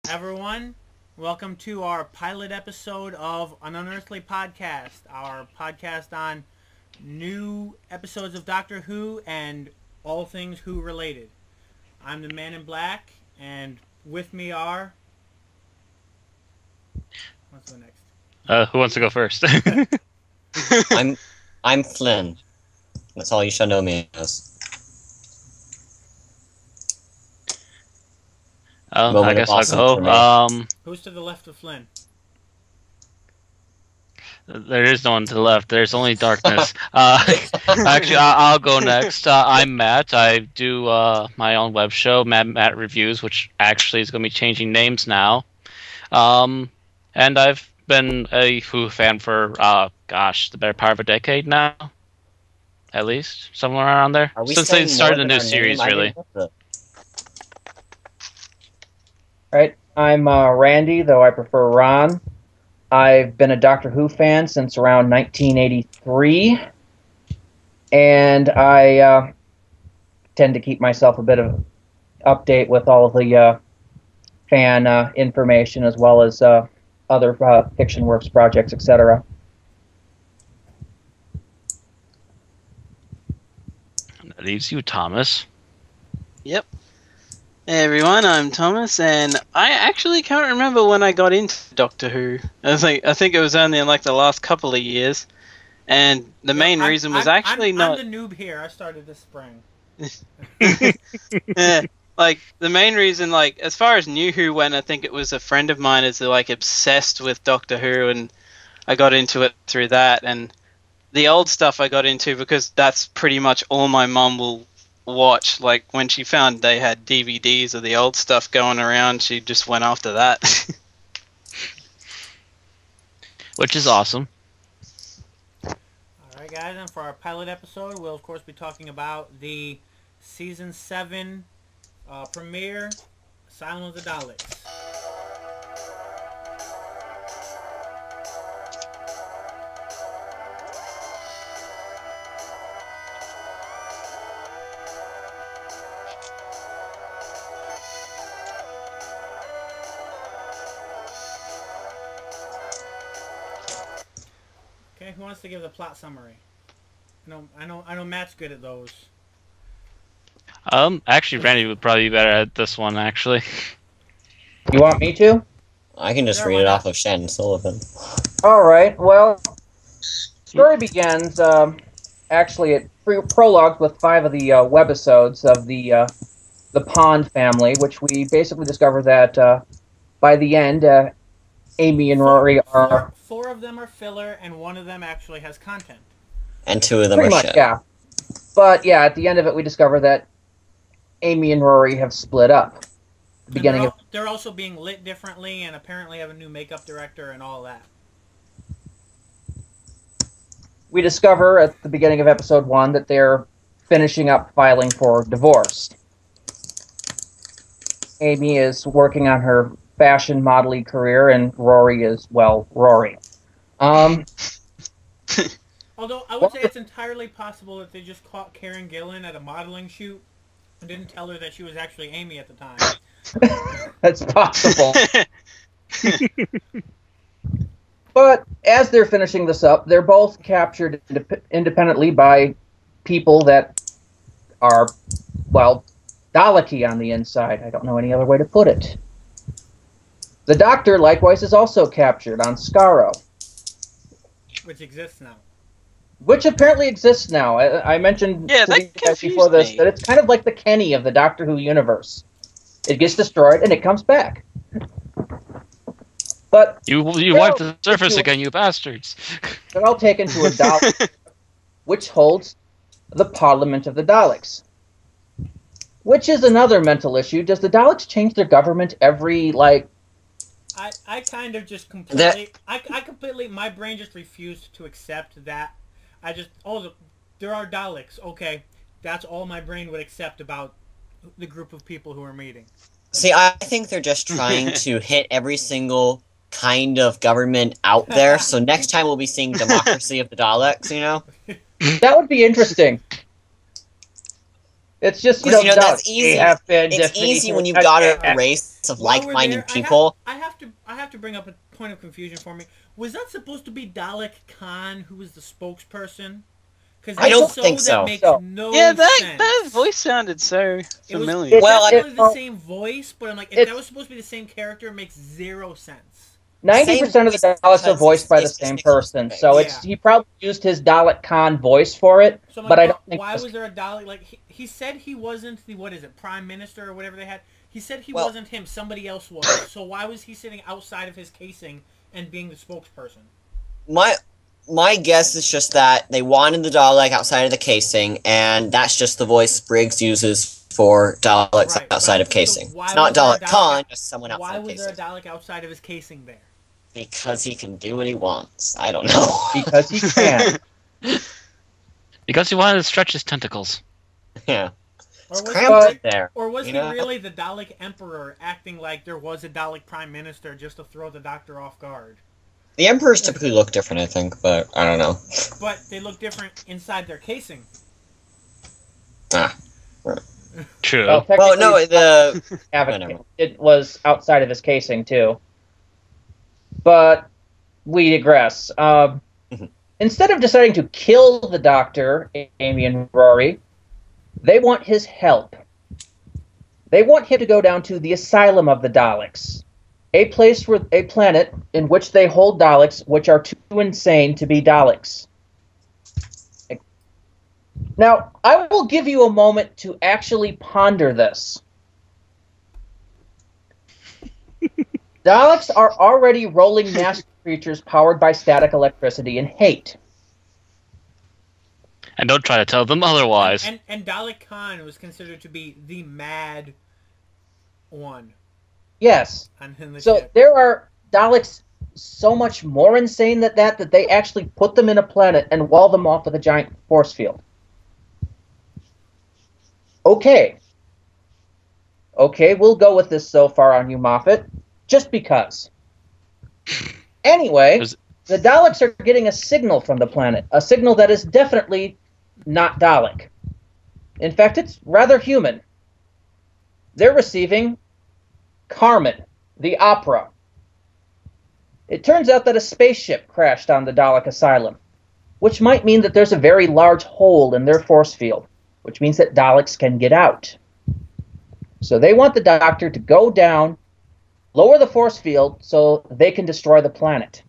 everyone. Welcome to our pilot episode of an Unearthly Podcast, our podcast on new episodes of Doctor Who and all things Who related. I'm the Man in Black, and with me are... What's the next? Who wants to go first? I'm Flynn. That's all you shall know me as. I guess I'll go. Who's to the left of Flynn? There is no one to the left. There's only darkness. Actually, I'll go next. I'm Matt. I do my own web show, Matt Reviews, which actually is going to be changing names now. And I've been a Who fan for, the better part of a decade now. At least, somewhere around there. Since they started the new series, really. Right, I'm Randy, though I prefer Ron. I've been a Doctor Who fan since around 1983, and I tend to keep myself a bit of update with all of the fan information, as well as other fiction works, projects, etc. That leaves you, Thomas. Yep. Hey everyone, I'm Thomas, and I actually can't remember when I got into Doctor Who. I think it was only in like the last couple of years, and the main reason was not. I'm the noob here. I started this spring. Yeah, like the main reason, like as far as New Who went, I think it was a friend of mine is like obsessed with Doctor Who, and I got into it through that. And the old stuff I got into because that's pretty much all my mum will watch. Like when she found they had DVDs of the old stuff going around, she just went after that. Which is awesome. Alright guys, and for our pilot episode, we'll of course be talking about the Season 7 premiere, Asylum of the Daleks. Okay, who wants to give the plot summary? I know Matt's good at those. Actually, Randy would probably be better at this one, actually. You want me to? I can just read it off of Shannon Sullivan. Alright, well, story begins, actually it prologues with 5 of the webisodes of the Pond family, which we basically discover that by the end, Amy and Rory are... 4 of them are filler, and 1 of them actually has content. And 2 of them are shit. Yeah. But yeah, at the end of it, we discover that Amy and Rory have split up. They're also being lit differently, and apparently have a new makeup director and all that. We discover at the beginning of episode 1 that they're finishing up filing for divorce. Amy is working on her fashion modeling career, and Rory is, well, Rory. Although, I would say it's entirely possible that they just caught Karen Gillan at a modeling shoot and didn't tell her that she was actually Amy at the time. That's possible. But as they're finishing this up, they're both captured independently by people that are, well, Daleki on the inside. I don't know any other way to put it. The Doctor, likewise, is also captured on Skaro. Which exists now. Which apparently exists now. I mentioned to you guys before this that it's kind of like the Kenny of the Doctor Who universe. It gets destroyed and it comes back. But you wiped the surface again, you bastards. They're all taken to a Dalek, which holds the Parliament of the Daleks. Which is another mental issue. Does the Daleks change their government every, I kind of just completely... I completely... My brain just refused to accept that. There are Daleks. Okay, that's all my brain would accept about the group of people who are meeting. See, I think they're just trying to hit every single kind of government out there, so next time we'll be seeing Democracy of the Daleks, you know? That would be interesting. It's just, Because, you know, that's Daleks, easy. they have been It's defeated. easy when you've got a race of While we're like-minded there, people. I have to bring up a point of confusion for me. Was that supposed to be Dalek Khan, who was the spokesperson? I don't think so. That makes no Yeah, sense. that voice sounded so It was familiar. definitely the same voice, but I'm like, if that was supposed to be the same character, it makes zero sense. 90% of the Daleks are voiced by the same person, so he probably used his Dalek Khan voice for it, So I'm but like, I don't think... why was there a Dalek? Like, he said he wasn't the, Prime Minister or whatever they had. He said he wasn't him, somebody else was. So why was he sitting outside of his casing and being the spokesperson? My guess is just that they wanted the Dalek outside of the casing, and that's just the voice Briggs uses for Daleks outside of casing. So it's not Dalek Khan, just someone outside of casing. Why was there a Dalek outside of his casing there? Because he can do what he wants. I don't know. Because he can. Because he wanted to stretch his tentacles. Yeah. Or was, Cramped there. Or was he really the Dalek Emperor, acting like there was a Dalek Prime Minister just to throw the Doctor off guard? The Emperors typically look different, I think, but I don't know. But they look different inside their casing. True. Well, no, it was outside of his casing, too. But we digress. Instead of deciding to kill the Doctor, Amy and Rory, they want his help. They want him to go down to the Asylum of the Daleks, a planet in which they hold Daleks, which are too insane to be Daleks. Now, I will give you a moment to actually ponder this. Daleks are already rolling master creatures powered by static electricity and hate. And don't try to tell them otherwise. And Dalek Khan was considered to be the mad one. Yes. So ship. there are Daleks so much more insane than that they actually put them in a planet and wall them off with a giant force field. Okay, we'll go with this so far on you, Moffat. Just because. Anyway, the Daleks are getting a signal from the planet. A signal that is definitely not Dalek. In fact, it's rather human. They're receiving Carmen, the opera. It turns out that a spaceship crashed on the Dalek Asylum, which might mean that there's a very large hole in their force field, which means that Daleks can get out. So they want the Doctor to go down, lower the force field so they can destroy the planet.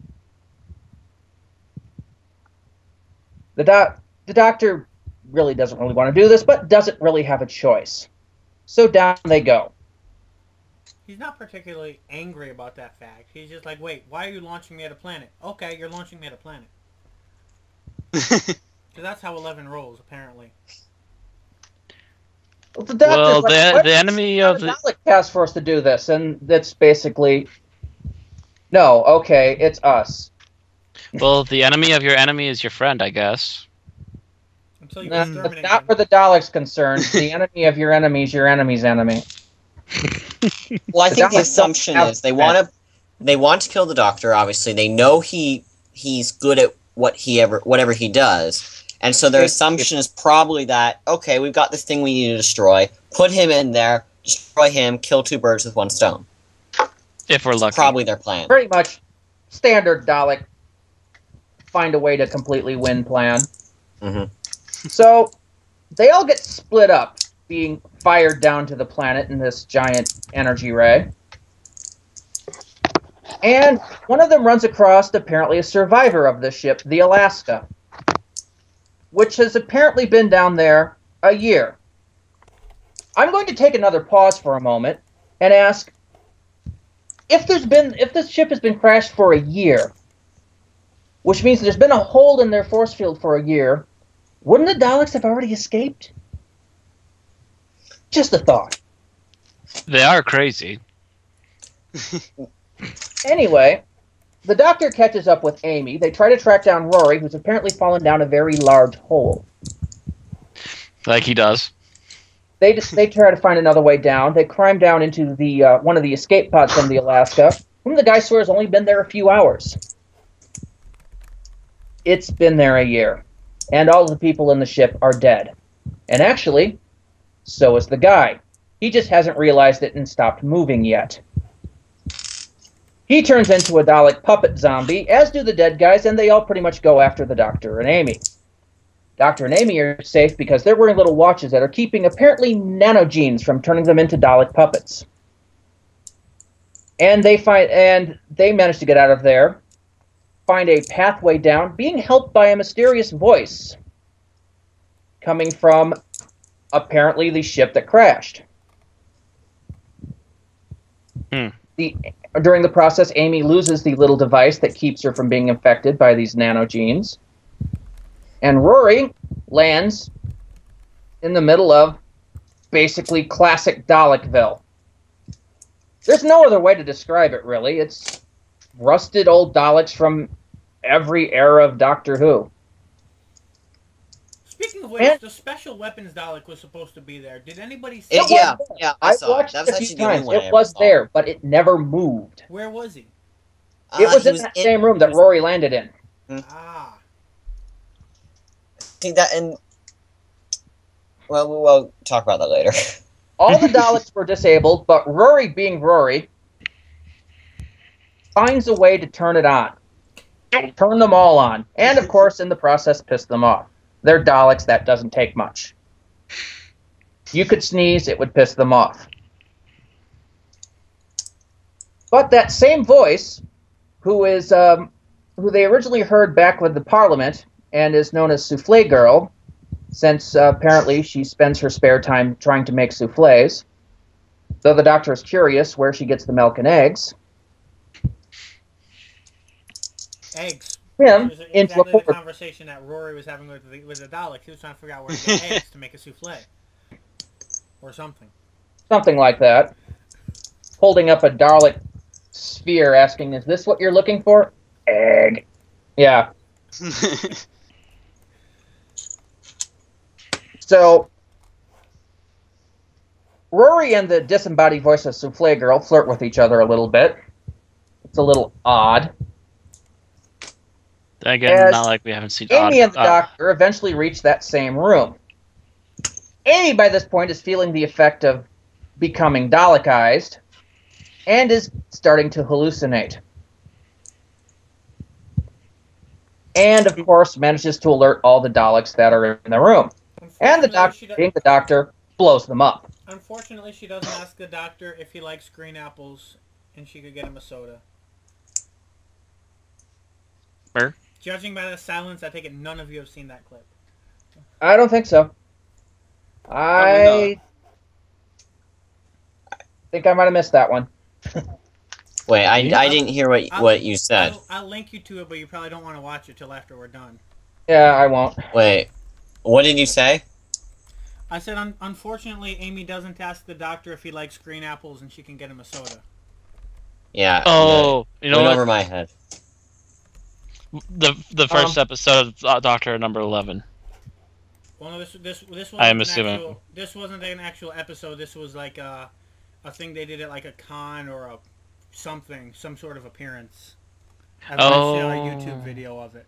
The Doctor really doesn't really want to do this, but doesn't really have a choice. So down they go. He's not particularly angry about that fact. He's just like, wait, why are you launching me at a planet? Okay, you're launching me at a planet. So that's how 11 rolls, apparently. Well, the enemy of the Dalek task force to do this, and that's basically no. Okay, it's us. Well, the enemy of your enemy is your friend, I guess. Until you not where the Daleks concerned. The enemy of your enemy is your enemy's enemy. Well, I think the assumption is they want to kill the Doctor. Obviously, they know he's good at whatever he does. And so their assumption is probably that, okay, we've got this thing we need to destroy, put him in there, destroy him, kill two birds with one stone. If we're lucky. That's probably their plan. Pretty much standard Dalek find a way to completely win plan. Mm-hmm. So they all get split up, being fired down to the planet in this giant energy ray. And one of them runs across apparently a survivor of the ship, the Alaska, which has apparently been down there a year. I'm going to take another pause for a moment and ask, if this ship has been crashed for a year, which means there's been a hole in their force field for a year, wouldn't the Daleks have already escaped? Just a thought. They are crazy. Anyway, the Doctor catches up with Amy. They try to track down Rory, who's apparently fallen down a very large hole. Like he does. They try to find another way down. They climb down into the one of the escape pods from the Alaska, whom the guy swears only been there a few hours. It's been there a year, and all the people in the ship are dead. And actually, So is the guy. He just hasn't realized it and stopped moving yet. He turns into a Dalek puppet zombie, as do the dead guys, and they all pretty much go after the Doctor and Amy. Doctor and Amy are safe because they're wearing little watches that are keeping apparently nanogenes from turning them into Dalek puppets. And they manage to get out of there, find a pathway down, being helped by a mysterious voice coming from apparently the ship that crashed. During the process, Amy loses the little device that keeps her from being infected by these nanogenes. And Rory lands in the middle of basically classic Dalekville. There's no other way to describe it, really. It's rusted old Daleks from every era of Doctor Who. Speaking of which, the special weapons Dalek was supposed to be there. Did anybody see it? Yeah, I watched it a few times. It was there, but it never moved. Where was he? It was in that same room that Rory landed in. Ah. See that, and well, we'll talk about that later. All the Daleks were disabled, but Rory, being Rory, finds a way to turn it on. Turn them all on. And, of course, in the process, piss them off. They're Daleks, that doesn't take much. You could sneeze, it would piss them off. But that same voice, who they originally heard back with the Parliament, and is known as Soufflé Girl, since apparently she spends her spare time trying to make soufflés, though the Doctor is curious where she gets the milk and eggs. Eggs. Him into the conversation that Rory was having with the Dalek. He was trying to figure out where to get eggs to make a soufflé. Or something. Something like that. Holding up a Dalek sphere asking, is this what you're looking for? Egg. Yeah. So, Rory and the disembodied voice of Soufflé Girl flirt with each other a little bit. It's a little odd. Again, not like we haven't seen Amy and the Doctor eventually reach that same room. Amy, by this point, is feeling the effect of becoming Dalekized and is starting to hallucinate. And, of course, manages to alert all the Daleks that are in the room. And the Doctor, being the Doctor, blows them up. Unfortunately, she doesn't ask the Doctor if he likes green apples, and she could get him a soda. Where? Judging by the silence, I take it none of you have seen that clip. I don't think so. I think I might have missed that one. Wait, I didn't hear what you said. I'll link you to it, but you probably don't want to watch it till after we're done. Yeah, I won't. Wait, what did you say? I said, unfortunately, Amy doesn't ask the Doctor if he likes green apples, and she can get him a soda. Yeah. Oh, you know went what? over my head. The first episode of Doctor number 11. Well, no, this wasn't I'm assuming. This wasn't an actual episode. This was like a thing they did at like a con or some sort of appearance. I saw a YouTube video of it.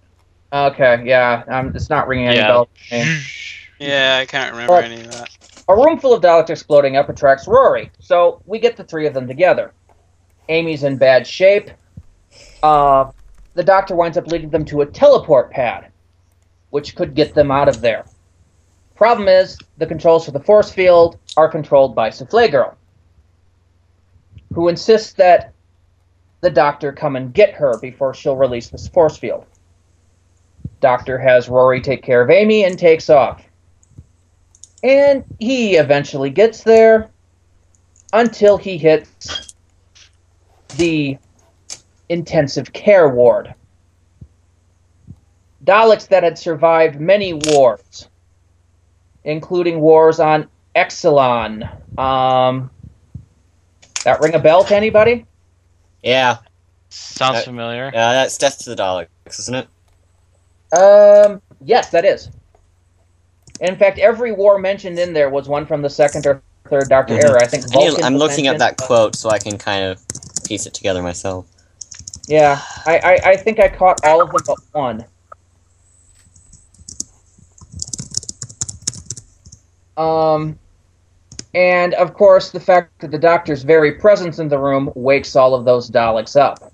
Okay, yeah, it's not ringing any bells. Yeah, I can't remember any of that. A room full of Daleks exploding up attracts Rory, so we get the three of them together. Amy's in bad shape. The Doctor winds up leading them to a teleport pad, which could get them out of there. Problem is, the controls for the force field are controlled by Soufflé Girl, who insists that the Doctor come and get her before she'll release this force field. Doctor has Rory take care of Amy and takes off. And he eventually gets there until he hits the intensive care ward. Daleks that had survived many wars, including wars on Exelon. That ring a bell to anybody? Yeah. Sounds familiar. Yeah, that's Death to the Daleks, isn't it? Yes, that is. In fact, every war mentioned in there was one from the second or third Doctor era. I think Vulcan I'm looking mentioned, at that quote so I can kind of piece it together myself. Yeah, I think I caught all of them but one. And, of course, the fact that the Doctor's very presence in the room wakes all of those Daleks up.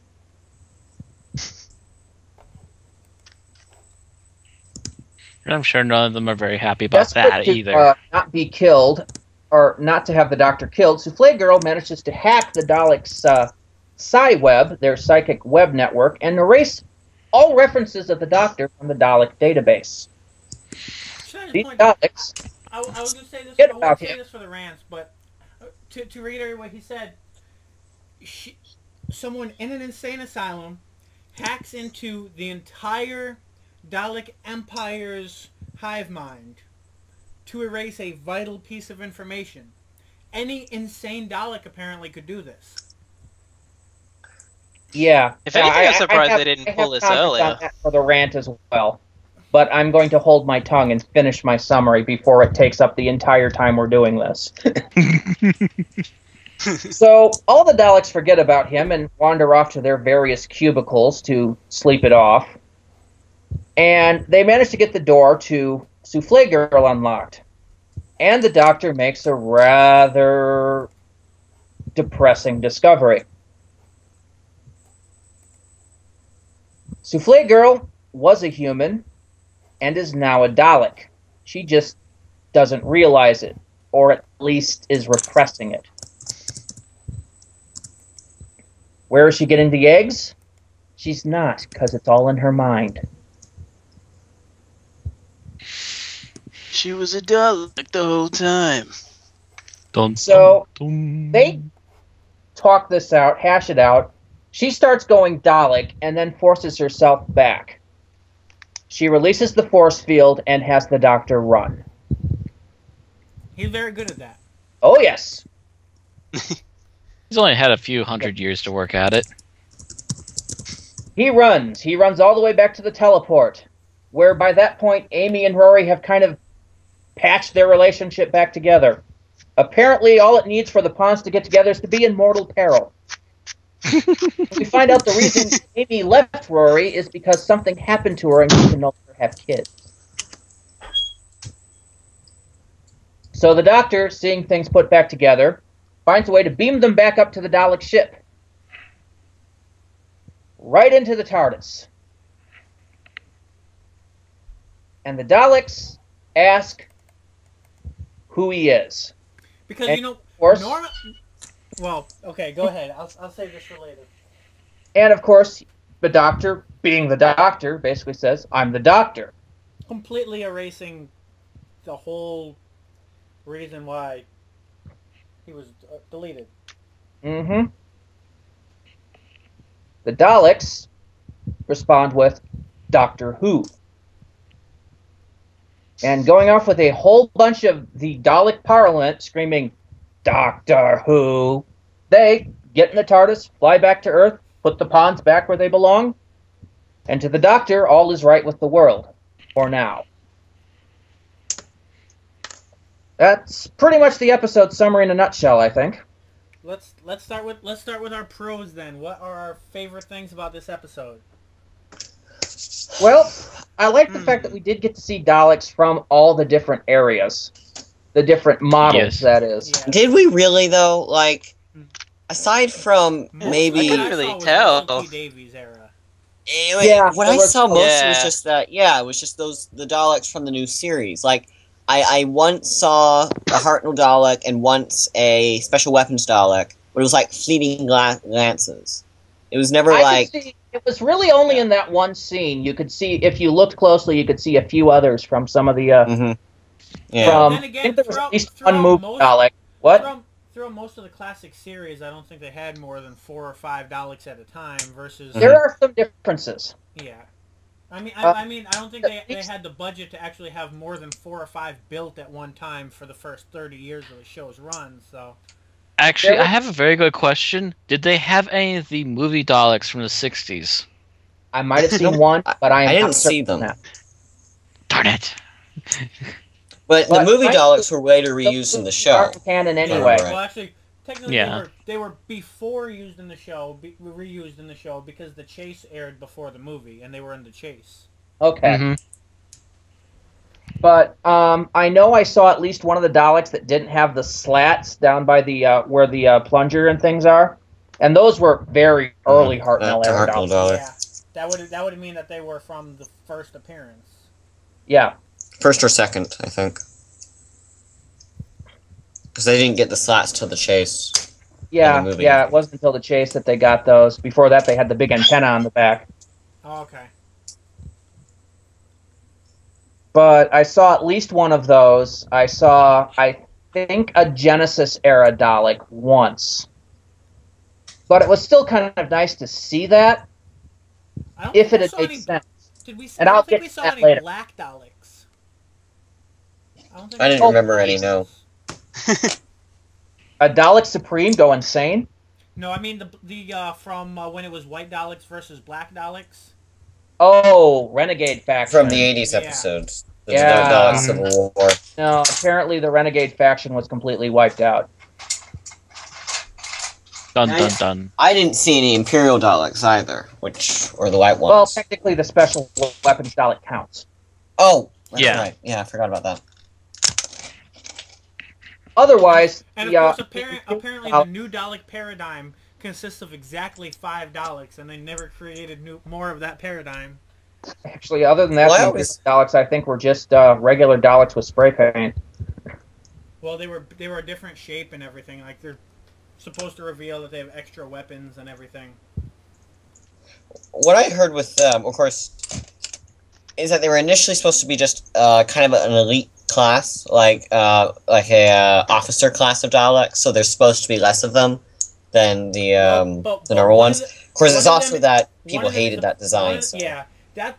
I'm sure none of them are very happy about that either. Not be killed, or not to have the Doctor killed, Souffle Girl manages to hack the Daleks' PsyWeb, their psychic web network, and erase all references of the Doctor from the Dalek database. These Daleks... I was going to say this. Get I about won't say him. this for the rants, but to reiterate what he said, someone in an insane asylum hacks into the entire Dalek Empire's hive mind to erase a vital piece of information. Any insane Dalek apparently could do this. Yeah. If anything, I'm surprised they didn't pull this earlier. On that for the rant as well. But I'm going to hold my tongue and finish my summary before it takes up the entire time we're doing this. So, all the Daleks forget about him and wander off to their various cubicles to sleep it off. And they manage to get the door to Souffle Girl unlocked. And the Doctor makes a rather depressing discovery. Souffle Girl was a human and is now a Dalek. She just doesn't realize it, or at least is repressing it. Where is she getting the eggs? She's not, because it's all in her mind. She was a Dalek the whole time. So, they talk this out, hash it out. She starts going Dalek and then forces herself back. She releases the force field and has the Doctor run. He's very good at that. Oh, yes. He's only had a few hundred years to work at it. He runs. He runs all the way back to the teleport, where by that point, Amy and Rory have kind of patched their relationship back together. Apparently, all it needs for the Ponds to get together is to be in mortal peril. We find out the reason Amy left Rory is because something happened to her and she can no longer have kids. So the Doctor, seeing things put back together, finds a way to beam them back up to the Dalek ship. Right into the TARDIS. And the Daleks ask who he is. Because, and you know, of course, well, okay, go ahead. I'll save this for later. And of course, the Doctor, being the Doctor, basically says, I'm the Doctor. Completely erasing the whole reason why he was deleted. Mm-hmm. The Daleks respond with Doctor Who. And going off with a whole bunch of the Dalek parliament screaming, Doctor Who, they get in the TARDIS, fly back to Earth, put the Ponds back where they belong, and to the Doctor, all is right with the world. For now. That's pretty much the episode summary in a nutshell, I think. Let's start with our pros then. What are our favorite things about this episode? Well, I like the fact that we did get to see Daleks from all the different areas. The different models, Yes. that is. Yeah. Did we really though? Like, aside from maybe I couldn't really tell. L.P. Davies era. Yeah, what there I was- saw mostly Yeah. was just that. Yeah, it was just the Daleks from the new series. Like, I once saw a Hartnell Dalek and once a Special Weapons Dalek, but it was like fleeting glances. It was never like. It was really only in that one scene. You could see, if you looked closely, you could see a few others from some of the. Yeah. From, Then again, I think there was throughout- at least throughout one movie most- Dalek. What? Throughout most of the classic series, I don't think they had more than 4 or 5 Daleks at a time. Versus There are some differences. yeah, I mean, Uh, I don't think they had the budget to actually have more than 4 or 5 built at one time for the first 30 years of the show's run. So Actually, There- I have a very good question. Did they have any of the movie Daleks from the 60s? I might have seen one, but I didn't not see certain them. of that. Darn it. But the But movie I- Daleks were later reused in the show. Aren't canon anyway. Right. well, actually, technically Yeah. they were before used in the show, reused in the show because the chase aired before the movie, and they were in the chase. Okay. hmm But I know I saw at least one of the Daleks that didn't have the slats down by the where the plunger and things are, and those were very early Hartnell era Daleks. Yeah, that would mean that they were from the first appearance. Yeah. First or second, I think. Because they didn't get the slats till the chase. Yeah, it wasn't until the chase that they got those. Before that, they had the big antenna on the back. Oh, okay. But I saw at least one of those. I saw, I think, a Genesis-era Dalek once. But it was still kind of nice to see that, if it had made sense. I don't think we saw any black Daleks. I didn't remember any, no. A Dalek Supreme go insane? No, I mean the from when it was white Daleks versus black Daleks. Oh, Renegade faction. From the 80s episodes. There's no Dalek Civil War. No, apparently the Renegade faction was completely wiped out. Dun, dun, dun. I didn't see any Imperial Daleks either, or the white ones. Well, technically the special weapons Dalek counts. Oh, that's right. Yeah, I forgot about that. Otherwise, and of course, apparently the new Dalek paradigm consists of exactly 5 Daleks, and they never created more of that paradigm. Actually, other than that, Daleks I think were just regular Daleks with spray paint. Well, they were a different shape and everything. Like they're supposed to reveal that they have extra weapons and everything. What I heard with them, of course, is that they were initially supposed to be just kind of an elite class, like a officer class of Daleks. So there's supposed to be less of them than the normal ones. Of course, it's also that people hated that design. Yeah,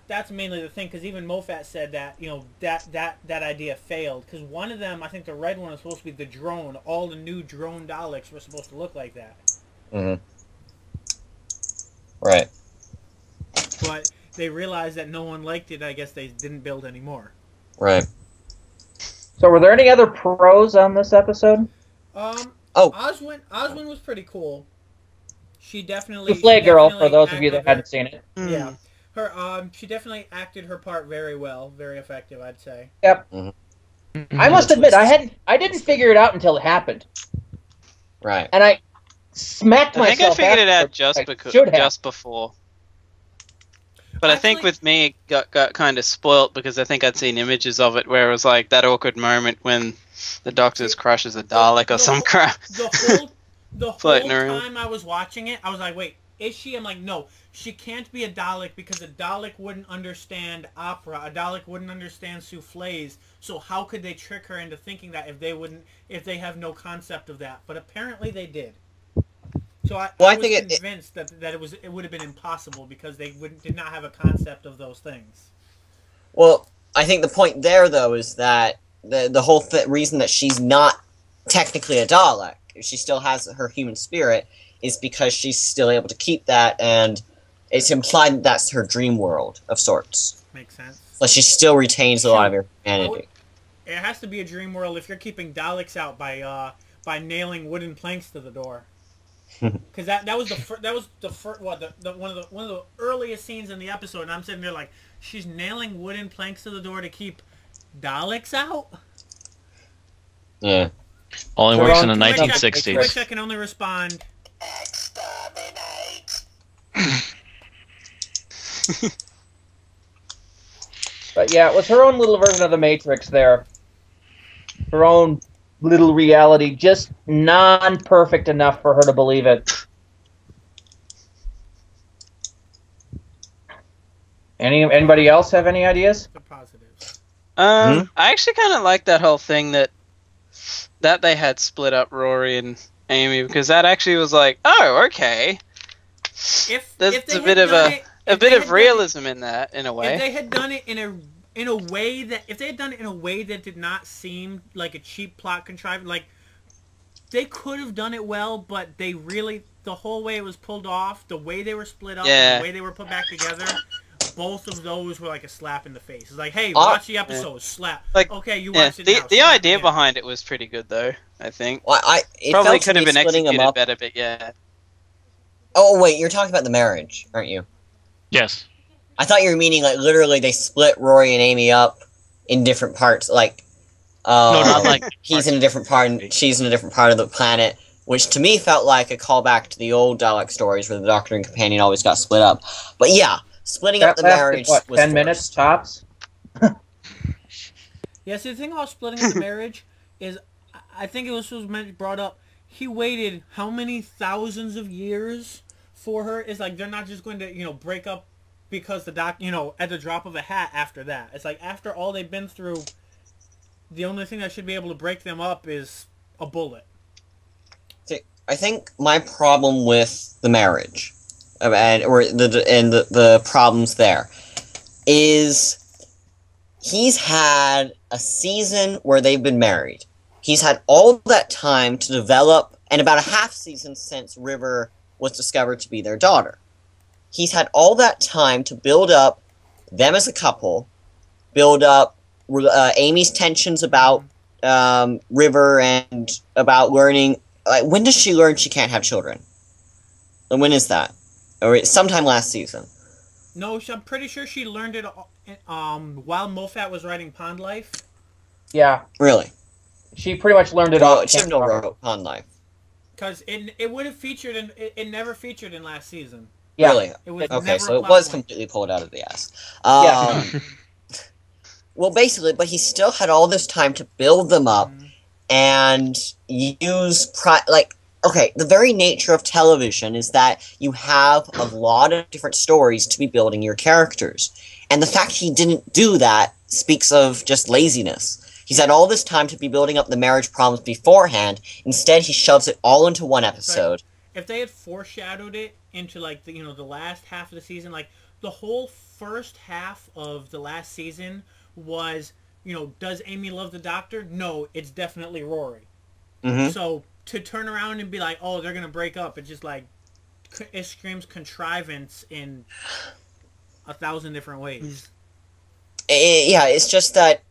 that's mainly the thing, because even Moffat said that that idea failed, because one of them, I think the red one, was supposed to be the drone. All the new drone Daleks were supposed to look like that. Mm-hmm. Right. But they realized that no one liked it. I guess they didn't build any more. Right. So, were there any other pros on this episode? Oswin was pretty cool. She definitely... The Flay Girl, for those of you that hadn't seen it. Yeah. She definitely acted her part very well. Very effective, I'd say. Yep. Mm-hmm. I must admit, I didn't figure it out until it happened. Right. And I smacked myself. I think I figured it out just before. But I think with me, it got kind of spoilt because I think I'd seen images of it where it was like that awkward moment when the Doctor's crushes a Dalek or some crap. The whole time I was watching it, I was like, wait, is she? I'm like, no, she can't be a Dalek because a Dalek wouldn't understand opera. A Dalek wouldn't understand soufflés. So how could they trick her into thinking that if they have no concept of that? But apparently they did. So I was convinced that it would have been impossible because they did not have a concept of those things. Well, I think the point there, though, is that the whole reason that she's not technically a Dalek, if she still has her human spirit, is because she's still able to keep that, and it's implied that that's her dream world of sorts. Makes sense. Like she still retains a lot of her humanity. It has to be a dream world if you're keeping Daleks out by nailing wooden planks to the door. Because that was one of the earliest scenes in the episode, and I'm sitting there like, she's nailing wooden planks to the door to keep Daleks out. Yeah, only works in the 1960s. Which I can only respond. Exterminate. But yeah, it was her own little version of the Matrix there. Her own little reality, just non-perfect enough for her to believe it. Anybody else have any ideas? The positives. I actually kind of like that whole thing that they had split up Rory and Amy, because that actually was like, oh, okay. There's a bit of realism in that, in a way. If they had done it in a way that did not seem like a cheap plot contrivance, like they could have done it well, but the whole way it was pulled off, the way they were split up, the way they were put back together, both of those were like a slap in the face. It's like, hey, watch the episode, slap. Like, okay, you watched it now. The idea behind it was pretty good, though, I think. Well, it probably could have been executed better, but yeah. Oh, wait, you're talking about the marriage, aren't you? Yes. I thought you were meaning, like, literally they split Rory and Amy up in different parts. Like, No, not like he's in a different part, and she's in a different part of the planet, which to me felt like a callback to the old Dalek stories where the Doctor and Companion always got split up. But yeah, splitting up the marriage what, was 10 minutes tops? Yeah, see, the thing about splitting up the marriage is, I think it was brought up, he waited how many thousands of years for her? It's like they're not just going to, break up because the at the drop of a hat after that. It's like after all they've been through, the only thing that should be able to break them up is a bullet. See, I think my problem with the marriage, and the problems there, is he's had a season where they've been married. He's had all that time to develop, and about a half season since River was discovered to be their daughter. He's had all that time to build up them as a couple, build up Amy's tensions about River and about learning. Like, when does she learn she can't have children? And when is that? Or sometime last season? No, I'm pretty sure she learned it while Moffat was writing Pond Life. Yeah. Really? She pretty much learned it Well, off. Chibnall wrote Pond Life. Because it would have featured it never featured in last season. Yeah. Really? It was Okay, never so a it plot was point. completely pulled out of the ass. Yeah. Well, basically, but he still had all this time to build them up and use okay, the very nature of television is that you have a lot of different stories to be building your characters. And the fact he didn't do that speaks of just laziness. He's had all this time to be building up the marriage problems beforehand. Instead, he shoves it all into one episode. If they had foreshadowed it into the last half of the season, like the whole first half of the last season was, does Amy love the Doctor? No, it's definitely Rory. Mm-hmm. So to turn around and be like, oh, they're gonna break up, it's just like it screams contrivance in 1,000 different ways. Yeah, it's just that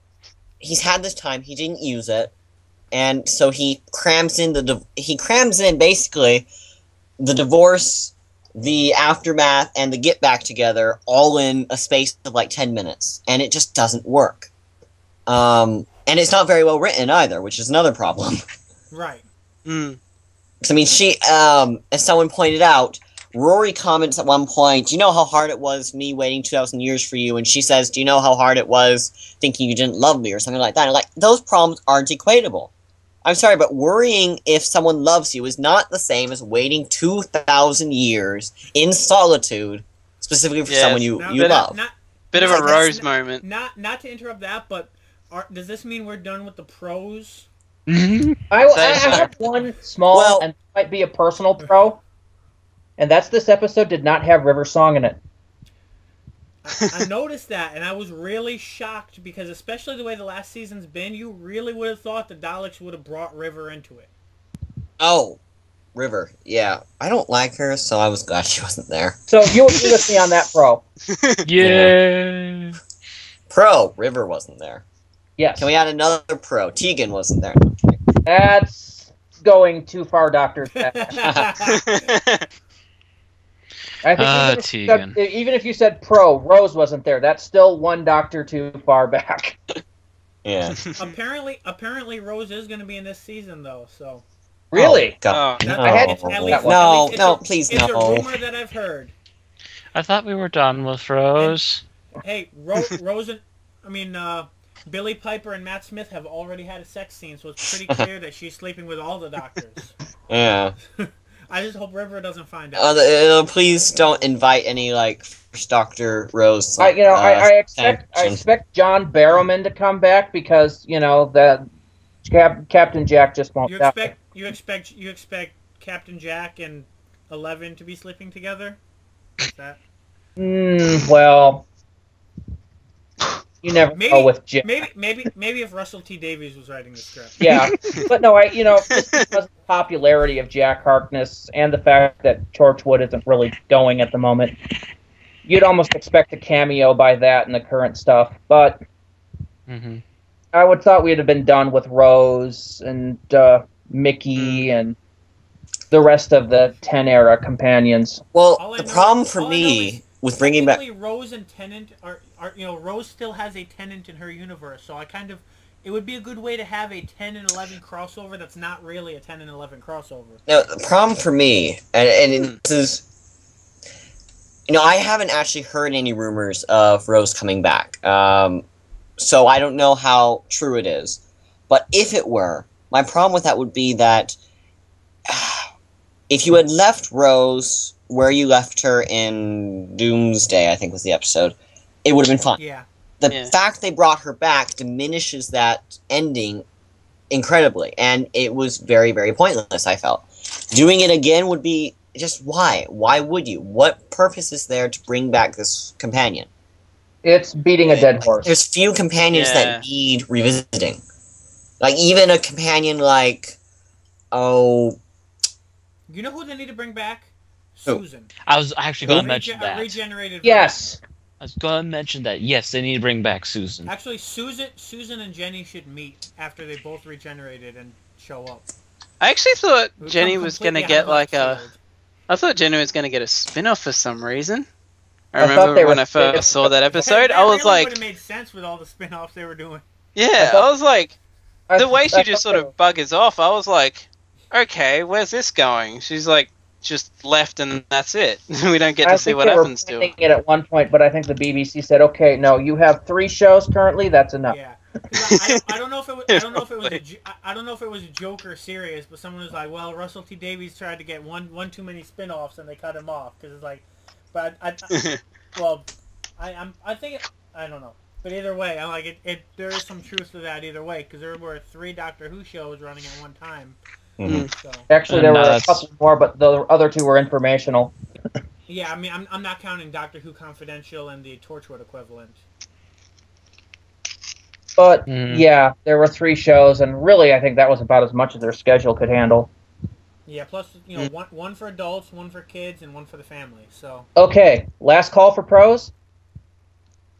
he's had this time, he didn't use it, and so he crams in basically the divorce, the aftermath, and the get back together all in a space of like 10 minutes, and it just doesn't work. And it's not very well written either, which is another problem. Right. Mm. I mean, as someone pointed out, Rory comments at one point, "Do you know how hard it was me waiting 2,000 years for you?" And she says, "Do you know how hard it was thinking you didn't love me?" or something like that. And those problems aren't equatable. I'm sorry, but worrying if someone loves you is not the same as waiting 2,000 years in solitude, specifically for someone you love. Bit of a Rose moment. Not to interrupt that, but does this mean we're done with the pros? I have one small, and might be a personal pro, and that's this episode did not have River Song in it. I noticed that, and I was really shocked because, especially the way the last season's been, you really would have thought the Daleks would have brought River into it. Oh, River, yeah. I don't like her, so I was glad she wasn't there. So you agree with me on that, pro? Yeah. Pro, River wasn't there. Yes. Can we add another pro? Tegan wasn't there. That's going too far, Doctor. I think even if you said pro, Rose wasn't there. That's still one Doctor too far back. Yeah. Apparently, Rose is going to be in this season, though. So. Really? Oh, God. It's Please no. a rumor that I've heard. I thought we were done with Rose. Hey, Rose and Billy Piper and Matt Smith have already had a sex scene, so it's pretty clear that she's sleeping with all the Doctors. Yeah. I just hope River doesn't find out. Please don't invite any First Doctor Rose. I expect John Barrowman to come back because that Captain Jack just won't. You expect Captain Jack and 11 to be sleeping together? Is that? Well, you never know with Jack. Maybe if Russell T Davies was writing the script. Yeah, but no, just because of the popularity of Jack Harkness and the fact that Torchwood isn't really going at the moment, you'd almost expect a cameo by that in the current stuff. But I would thought we'd have been done with Rose and Mickey and the rest of the 10 era companions. Well, the problem for me with bringing back. Rose and Tennant are Rose still has a Tennant in her universe, so it would be a good way to have a 10 and 11 crossover that's not really a 10 and 11 crossover. Now, the problem for me, and this is, I haven't actually heard any rumors of Rose coming back, so I don't know how true it is. But if it were, my problem with that would be that if you had left Rose where you left her in Doomsday, I think was the episode, it would have been fine. Yeah. The fact they brought her back diminishes that ending incredibly, and it was very, very pointless, I felt. Doing it again would be just why? Why would you? What purpose is there to bring back this companion? It's beating a dead horse. There's few companions that need revisiting. Like, even a companion like, you know who they need to bring back? Susan. I was actually going to mention that. Regenerated. Yes. I was going to mention that. Yes, they need to bring back Susan. Actually, Susan and Jenny should meet after they both regenerated and show up. I actually thought Jenny was going to get like a... I thought Jenny was going to get a spin-off for some reason. I remember when I first saw that episode, I was like... That would have made sense with all the spin-offs they were doing. Yeah, I was like... The way she just sort of buggers off, I was like, okay, where's this going? She's like, just left and that's it. We don't get to see what happens to her. I think it at one point, but I think the BBC said, okay, no, you have 3 shows currently, that's enough. Yeah. I don't know if it was. I don't know if it was a joke or serious, but someone was like, "Well, Russell T Davies tried to get one too many spin-offs, and they cut him off because it's like." But I think I don't know. But either way, I'm like there is some truth to that either way because there were 3 Doctor Who shows running at one time. Mm-hmm. So. Actually, there were a couple more, but the other 2 were informational. Yeah, I mean, I'm not counting Doctor Who Confidential and the Torchwood equivalent. But, yeah, there were 3 shows, and really I think that was about as much as their schedule could handle. Yeah, plus, one for adults, one for kids, and one for the family, so... Okay, last call for pros?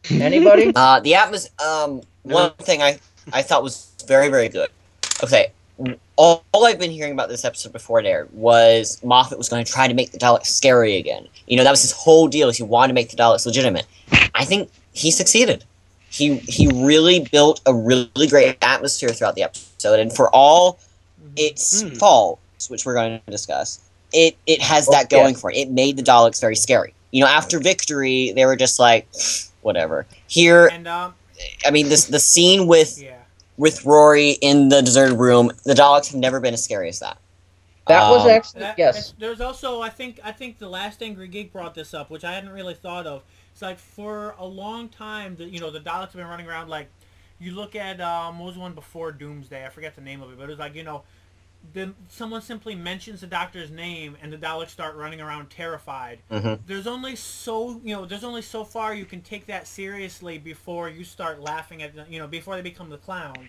Anybody? The one thing I thought was very, very good. Okay, all I've been hearing about this episode before it aired was Moffat was going to try to make the Daleks scary again. That was his whole deal, is he wanted to make the Daleks legitimate. I think he succeeded. He really built a really great atmosphere throughout the episode, and for all its faults, which we're going to discuss, it has that going for it. It made the Daleks very scary. After Victory, they were just like, whatever. Here, and, I mean, the scene with Rory in the deserted room, the Daleks have never been as scary as that. That was actually, yes. There's also, I think the last Angry Geek brought this up, which I hadn't really thought of. It's like for a long time, the Daleks have been running around like, you look at, what was the one before Doomsday? I forget the name of it, but it was like, someone simply mentions the Doctor's name and the Daleks start running around terrified. Mm-hmm. There's only so far you can take that seriously before you start laughing at before they become the clowns.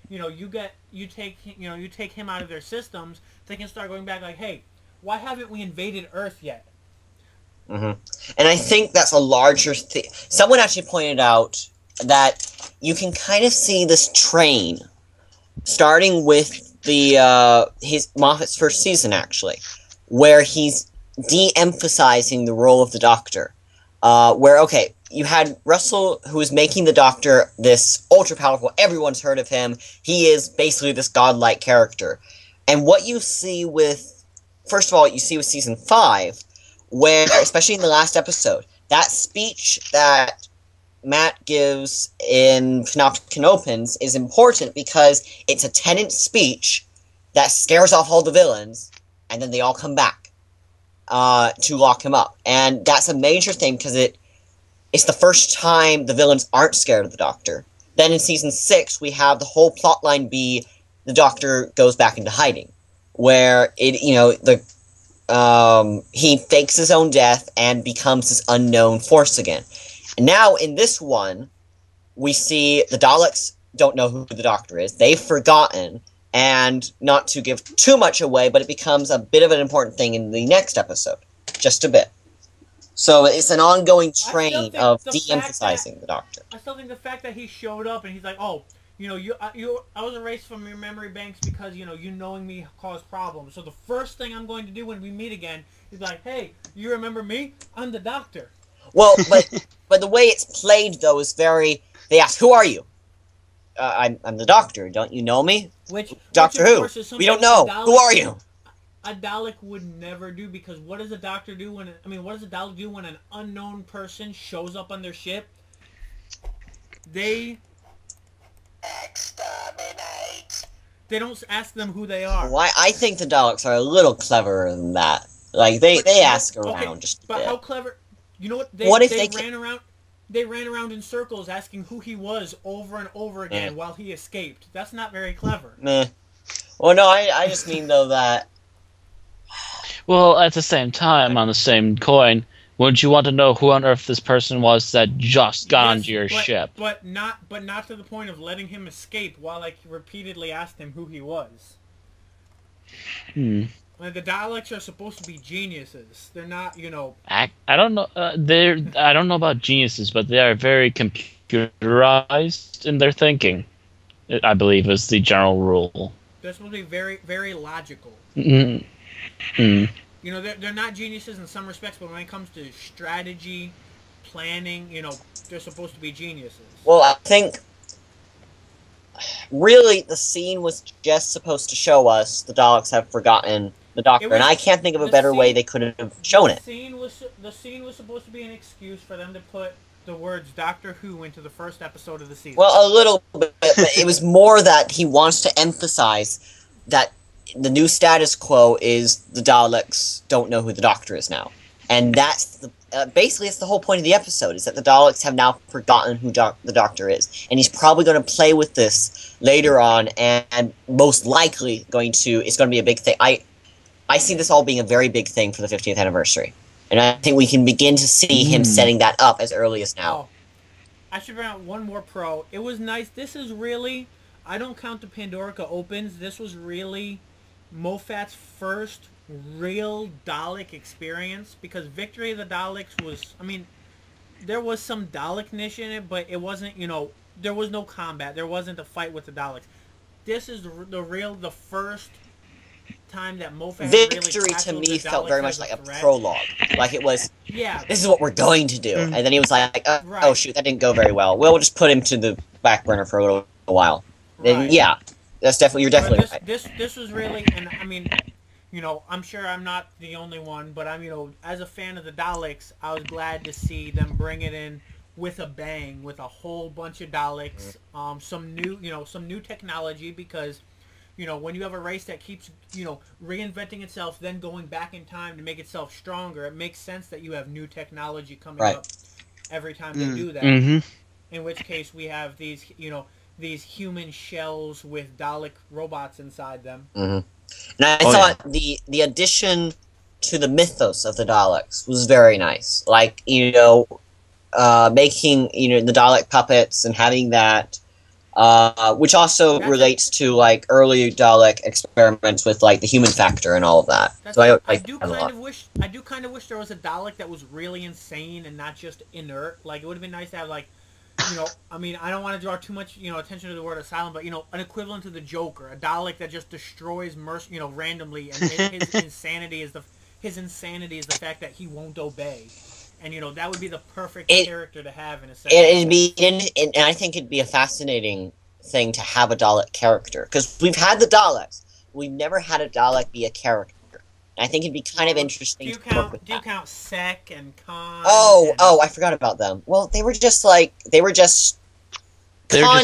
You take him out of their systems, they can start going back like, hey, why haven't we invaded Earth yet? Mm-hmm. And I think that's a larger thing. Someone actually pointed out that you can kind of see this train starting with his Moffat's first season, actually, where he's de-emphasizing the role of the Doctor. You had Russell, who was making the Doctor this ultra-powerful, everyone's heard of him, he is basically this godlike character. And what you see with season 5, where, especially in the last episode, that speech that Matt gives in Panopticon Opens is important because it's a Tennant speech that scares off all the villains, and then they all come back to lock him up. And that's a major thing because it's the first time the villains aren't scared of the Doctor. Then in season 6, we have the whole plotline be the Doctor goes back into hiding, where he fakes his own death and becomes this unknown force again. And now, in this one, we see the Daleks don't know who the Doctor is. They've forgotten, and not to give too much away, but it becomes a bit of an important thing in the next episode. Just a bit. So it's an ongoing train of de-emphasizing the Doctor. I still think the fact that he showed up and he's like, oh, I was erased from your memory banks because, you knowing me caused problems. So the first thing I'm going to do when we meet again is like, hey, you remember me? I'm the Doctor. Well, but the way it's played though is very. They ask, "Who are you?" I'm the Doctor. Don't you know me? Doctor Who? We don't know. Who are you? A Dalek would never do, because what does a Doctor do when? What does a Dalek do when an unknown person shows up on their ship? They exterminate. They don't ask them who they are. Why? I think the Daleks are a little cleverer than that. Like they ask around just a bit. But how clever? You know what? They ran around in circles asking who he was over and over again while he escaped. That's not very clever. Meh. Well, no, I just mean though that. Well, at the same time, on the same coin, wouldn't you want to know who on earth this person was that just got onto your ship? But not to the point of letting him escape while I repeatedly asked him who he was. The Daleks are supposed to be geniuses. They're not, I don't know. I don't know about geniuses, but they are very computerized in their thinking. I believe is the general rule. They're supposed to be very, very logical. They're not geniuses in some respects, but when it comes to strategy, planning, they're supposed to be geniuses. Well, I think really the scene was just supposed to show us the Daleks have forgotten the Doctor, and I can't think of a better way they could have shown it. The scene was supposed to be an excuse for them to put the words Doctor Who into the first episode of the season. Well, a little bit, but it was more that he wants to emphasize that the new status quo is the Daleks don't know who the Doctor is now. And that's basically it's the whole point of the episode, is that the Daleks have now forgotten who the Doctor is. And he's probably going to play with this later on, and most likely it's going to be a big thing. I see this all being a very big thing for the 50th anniversary. And I think we can begin to see him setting that up as early as now. Oh, I should bring out one more pro. It was nice. This is really, I don't count the Pandorica Opens. This was really Moffat's first real Dalek experience, because Victory of the Daleks was, there was some Dalek-nish in it, but it wasn't, there was no combat. There wasn't a fight with the Daleks. This is the first time that Moffat Victory really to me the felt Daleks very much like a threat. prologue. Like it was, this is what we're going to do. And then he was like, oh shoot, that didn't go very well. Well, we'll just put him to the back burner for a little while. Right. And yeah, that's definitely, you're definitely right. This was really, and I'm sure I'm not the only one, but as a fan of the Daleks, I was glad to see them bring it in with a bang, with a whole bunch of Daleks, some new technology, because when you have a race that keeps, reinventing itself, then going back in time to make itself stronger, it makes sense that you have new technology coming up every time they do that. In which case we have these, these human shells with Dalek robots inside them. And I thought the addition to the mythos of the Daleks was very nice. Like, making, the Dalek puppets and having that, which also relates to, like, early Dalek experiments with, like, the human factor and all of that. So I do kind of wish there was a Dalek that was really insane and not just inert. Like, it would have been nice to have, like, I don't want to draw too much, attention to the word Asylum, but, an equivalent to the Joker, a Dalek that just destroys randomly, and his insanity is the fact that he won't obey. And, that would be the perfect character to have in a second. And I think it'd be a fascinating thing to have a Dalek character. Because we've had the Daleks. We've never had a Dalek be a character. And I think it'd be kind of interesting to work with that. Do you count Sek and Khan? Oh, I forgot about them. Well, they were just Khan,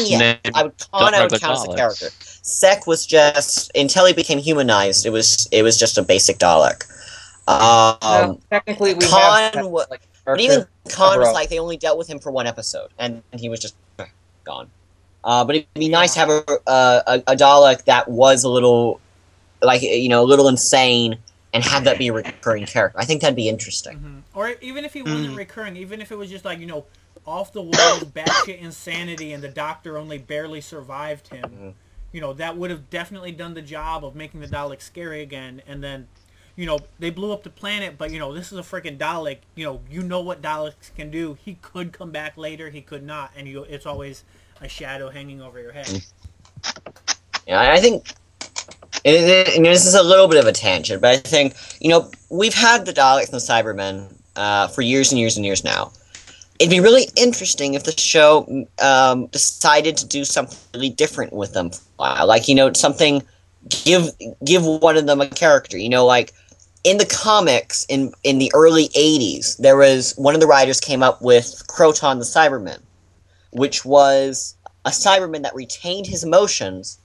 yeah. I would count as a character. Sek was just, until he became humanized, it was just a basic Dalek. Technically, we Khan have... But even Khan was like, they only dealt with him for one episode, and he was just gone. But it'd be nice to have a Dalek that was a little, a little insane, and have that be a recurring character. I think that'd be interesting. Or even if he wasn't recurring, even if it was just like, off the walls, batshit insanity, and the Doctor only barely survived him, that would have definitely done the job of making the Dalek scary again, and then... they blew up the planet, but, this is a freaking Dalek. You know what Daleks can do. He could come back later. He could not. And it's always a shadow hanging over your head. Yeah, I think... this is a little bit of a tangent, but I think, we've had the Daleks and the Cybermen for years and years and years now. It'd be really interesting if the show decided to do something really different with them for a while. Like, something, give one of them a character. Like, in the comics, in the early 80s, there was, one of the writers came up with Croton the Cyberman, which was a Cyberman that retained his emotions,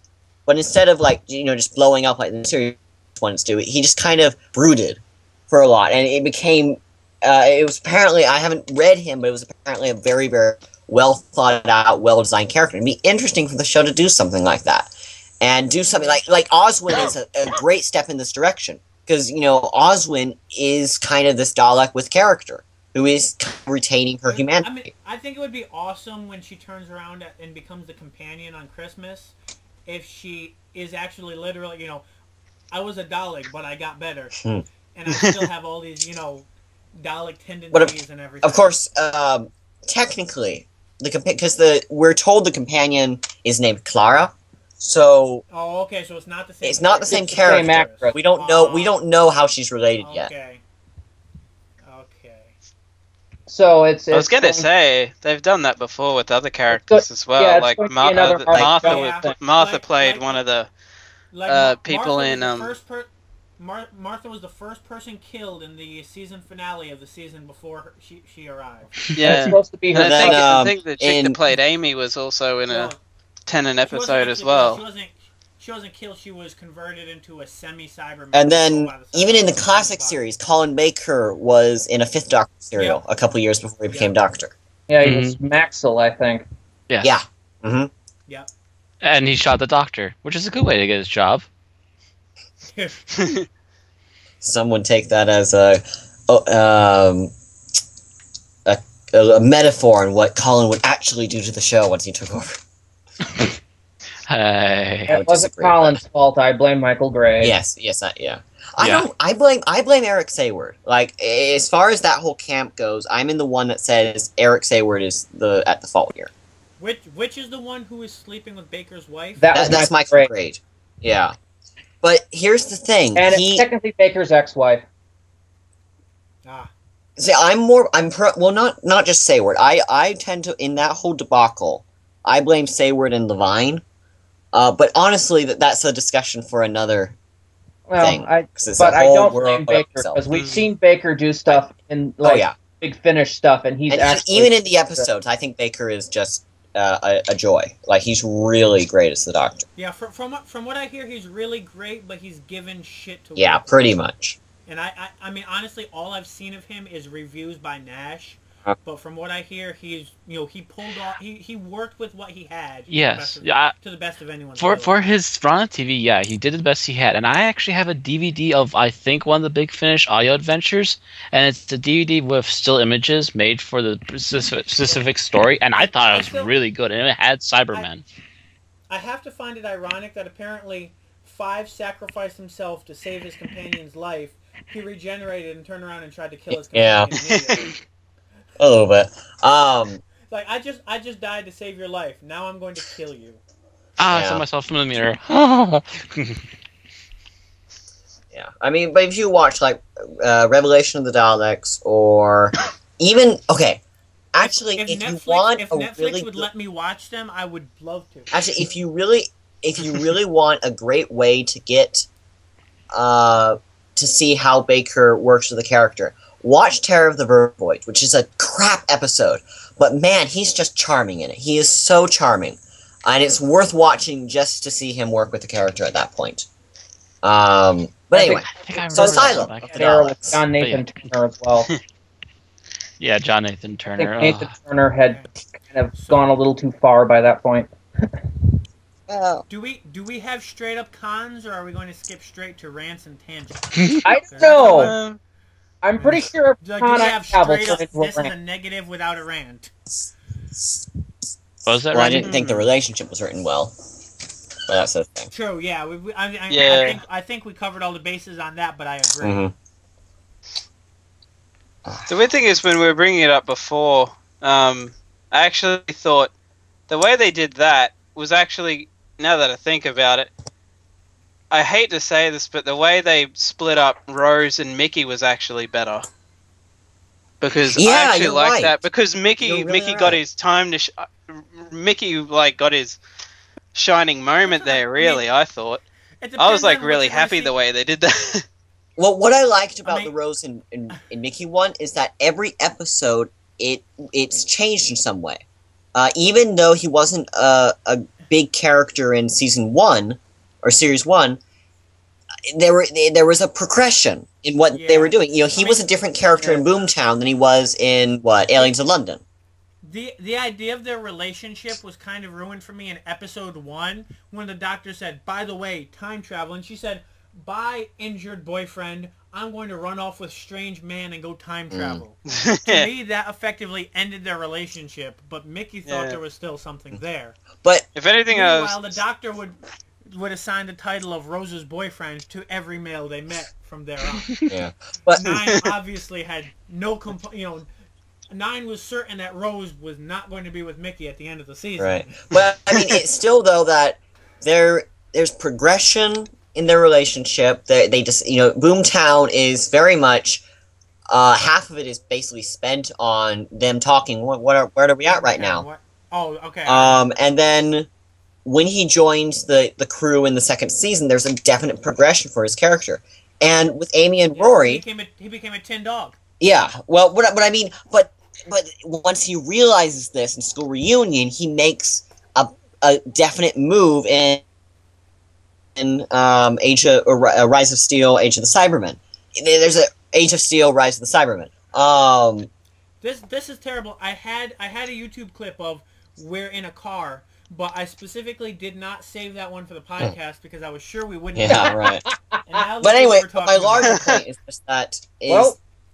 but instead of, like, just blowing up like the series ones do, he just kind of brooded for a lot, and it became... it was apparently, I haven't read him, but it was apparently a very, very well thought out, well designed character. It'd be interesting for the show to do something like that, and do something like Oswin is a great step in this direction, because Oswin is kind of this Dalek with character who is retaining her humanity. I mean, I think it would be awesome when she turns around and becomes the companion on Christmas, if she is actually literally, I was a Dalek, but I got better, and I still have all these, Dalek tendencies and everything. Of course, technically, because we're told the companion is named Clara, so. Oh, okay. So it's not the same. It's not the same character. Actress. We don't know. We don't know how she's related yet. Okay. So it's. I was gonna say they've done that before with other characters as well. Yeah, like Martha played one of the people in Martha was the first person killed in the season finale of the season before she arrived. Yeah, it's supposed to be her. And I think the chick that played Amy was also in a Tennant episode as well. She wasn't killed. She was converted into a semi-Cyberman. And then, even in the classic series, Colin Baker was in a Fifth Doctor serial a couple years before he became Doctor. Yeah, he was Maxwell, I think. Yeah. Yeah. Mm-hmm. Yeah. And he shot the Doctor, which is a good way to get his job. Some would take that as a metaphor on what Colin would actually do to the show once he took over. Hey. It wasn't Colin's fault. I blame Michael Gray. Yes, I blame Eric Sayward. Like, as far as that whole camp goes, I'm in the one that says Eric Sayward is at the fault here. Which is the one who is sleeping with Baker's wife? That's Michael Gray. Yeah. But here's the thing. And it's technically Baker's ex-wife. See, not just Sayward. I tend to, in that whole debacle, I blame Sayward and Levine. But honestly, that's a discussion for another thing. I don't blame Baker, because we've seen Baker do stuff in Big Finish stuff, and even in the episodes, I think Baker is just a joy. Like, he's really great as the Doctor. Yeah, from what I hear, he's really great, but he's given shit to. Yeah, pretty much. And I mean, honestly, all I've seen of him is reviews by Nash. But from what I hear, he pulled off. He worked with what he had. Yes, to the best of anyone's for his run on TV. Yeah, he did the best he had, and I actually have a DVD of, I think, one of the Big Finish audio adventures, and it's the DVD with still images made for the specific story, and I thought it was really good, and it had Cybermen. I have to find it ironic that apparently Five sacrificed himself to save his companion's life. He regenerated and turned around and tried to kill his companion immediately. A little bit. Like, I just died to save your life. Now I'm going to kill you. I saw myself in the mirror. Yeah, I mean, but if you watch like Revelation of the Daleks, or even actually, if Netflix would let me watch them, I would love to. Actually, if you really want a great way to get to see how Baker works with the character, watch Terror of the Vervoid, which is a crap episode, but man, he's just charming in it. He is so charming, and it's worth watching just to see him work with the character at that point. But anyway, so Asylum. John Nathan Turner as well. Yeah, John Nathan Turner. I think Nathan Turner had kind of gone a little too far by that point. Do we have straight up cons, or are we going to skip straight to rants and tangents? I don't know. I'm pretty sure do we have straight up, this is a negative without a rant. Was that I didn't think the relationship was written well. But that's the thing. True, yeah. I think we covered all the bases on that, but I agree. Mm-hmm. The weird thing is, when we were bringing it up before, I actually thought the way they did that was actually, now that I think about it, I hate to say this, but the way they split up Rose and Mickey was actually better. because Yeah, I actually you're like right. that because You're Mickey really got right. his time to Mickey like got his shining moment there. Really, I thought It I was depends like on what really you're gonna happy see. the way they did that. Well, what I liked about mean- the Rose in Mickey one is that every episode it's changed in some way. Even though he wasn't a big character in season 1 or series 1, there was a progression in what they were doing. You know, he was a different character in Boomtown than he was in Aliens of London. The idea of their relationship was kind of ruined for me in episode 1 when the doctor said, "By the way, time travel," and she said, "Bye, injured boyfriend. I'm going to run off with strange man and go time travel." To me, that effectively ended their relationship, but Mickey thought there was still something there. But If anything, Meanwhile, the doctor would assign the title of Rose's boyfriend to every male they met from there on. yeah, but 9 obviously had no you know, 9 was certain that Rose was not going to be with Mickey at the end of the season. right. But I mean, it's still though that there's progression in their relationship. They just, you know, Boomtown is very much half of it is basically spent on them talking. Where are we at right now? What? Oh, okay. And then when he joins the crew in the second season, there's a definite progression for his character. And with Amy and Rory, he became a tin dog. yeah. Well, what I mean, but once he realizes this in school reunion, he makes a definite move in Rise of Steel, Age of the Cybermen. There's a Age of Steel, Rise of the Cybermen. This is terrible. I had a YouTube clip of we're in a car, but I specifically did not save that one for the podcast because I was sure we wouldn't. Yeah, right. And now But anyway, we're talking my about. larger point is just that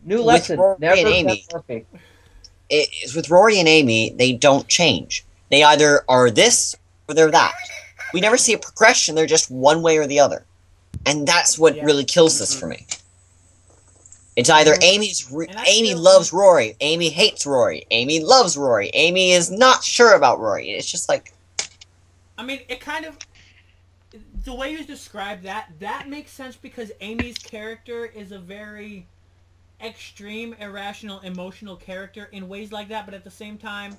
New with lesson. Rory Never and Amy. get perfect. With Rory and Amy, they don't change. They either are this or they're that. We never see a progression. They're just one way or the other, and that's what really kills this for me. It's either Amy loves Rory, Amy hates Rory, Amy loves Rory, Amy is not sure about Rory. It's just like, I mean, it kind of, the way you describe that makes sense because Amy's character is a very extreme, irrational, emotional character in ways like that, but at the same time,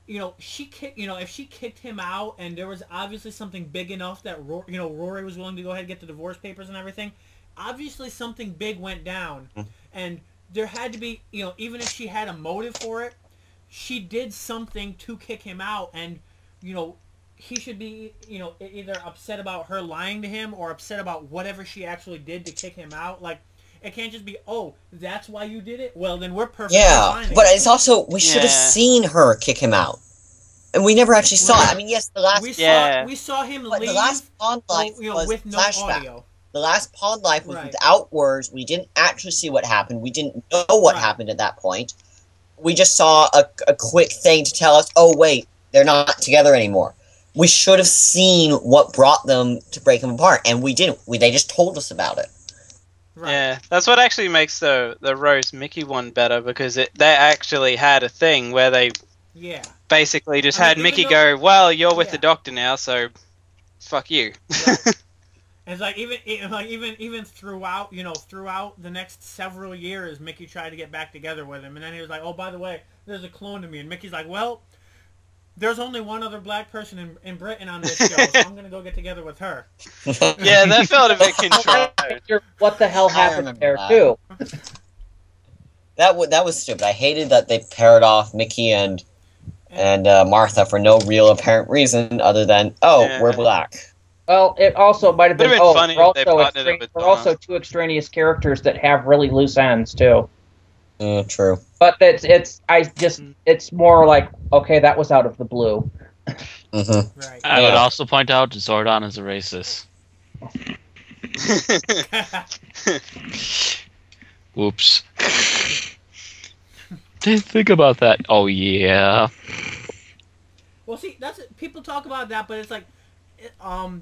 you know, if she kicked him out and there was obviously something big enough that Rory was willing to go ahead and get the divorce papers and everything, obviously something big went down, and there had to be, you know, even if she had a motive for it, she did something to kick him out, and, you know, he should be, you know, either upset about her lying to him or upset about whatever she actually did to kick him out. Like, it can't just be, oh, that's why you did it? Well, then we're perfectly fine. Yeah, but it's also, we should have seen her kick him out. And we never actually saw it. I mean, yes, the last... We saw him leave, the last Pond Life was with no flashback. audio. The last Pond Life was without words. We didn't actually see what happened. We didn't know what happened at that point. We just saw a quick thing to tell us, oh, wait, they're not together anymore. We should have seen what brought them to break them apart, and we didn't. They just told us about it. Right. Yeah, that's what actually makes the Rose Mickey one better, because they actually had a thing where they basically just had Mickey go, well, you're with the doctor now, so fuck you. Right. It's like even throughout the next several years, Mickey tried to get back together with him, and then he was like, oh, by the way, there's a clone of me, and Mickey's like, well, there's only one other black person in Britain on this show, so I'm gonna go get together with her. Yeah, that felt a bit contrived. What the hell happened there too? That was stupid. I hated that they paired off Mickey and Martha for no real apparent reason other than, we're black. Well, it also might have been, funny if they partnered it with we're also two extraneous characters that have really loose ends too. True. But it's more like, okay, that was out of the blue. Mm-hmm. Right. I would also point out Zordon is a racist. Whoops. Didn't think about that. Oh, yeah. Well, see, people talk about that, but it's like,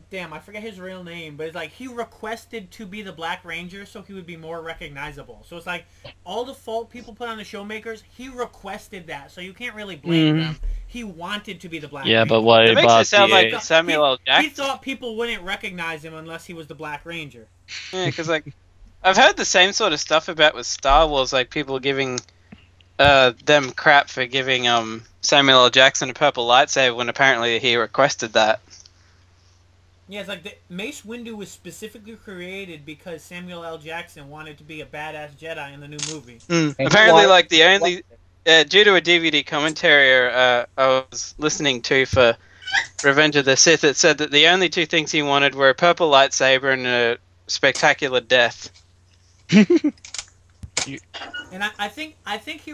damn, I forget his real name, but it's like he requested to be the Black Ranger so he would be more recognizable. So it's like all the fault people put on the showmakers, he requested that, so you can't really blame them. He wanted to be the Black Ranger. Yeah, but what it about makes it sound like Samuel L. Jackson. He thought people wouldn't recognize him unless he was the Black Ranger. Yeah, because like I've heard the same sort of stuff about with Star Wars, like people giving them crap for giving Samuel L. Jackson a purple lightsaber when apparently he requested that. Yeah, it's like the Mace Windu was specifically created because Samuel L. Jackson wanted to be a badass Jedi in the new movie. Apparently, like the only due to a DVD commentary I was listening to for Revenge of the Sith, it said that the only two things he wanted were a purple lightsaber and a spectacular death. And I think he.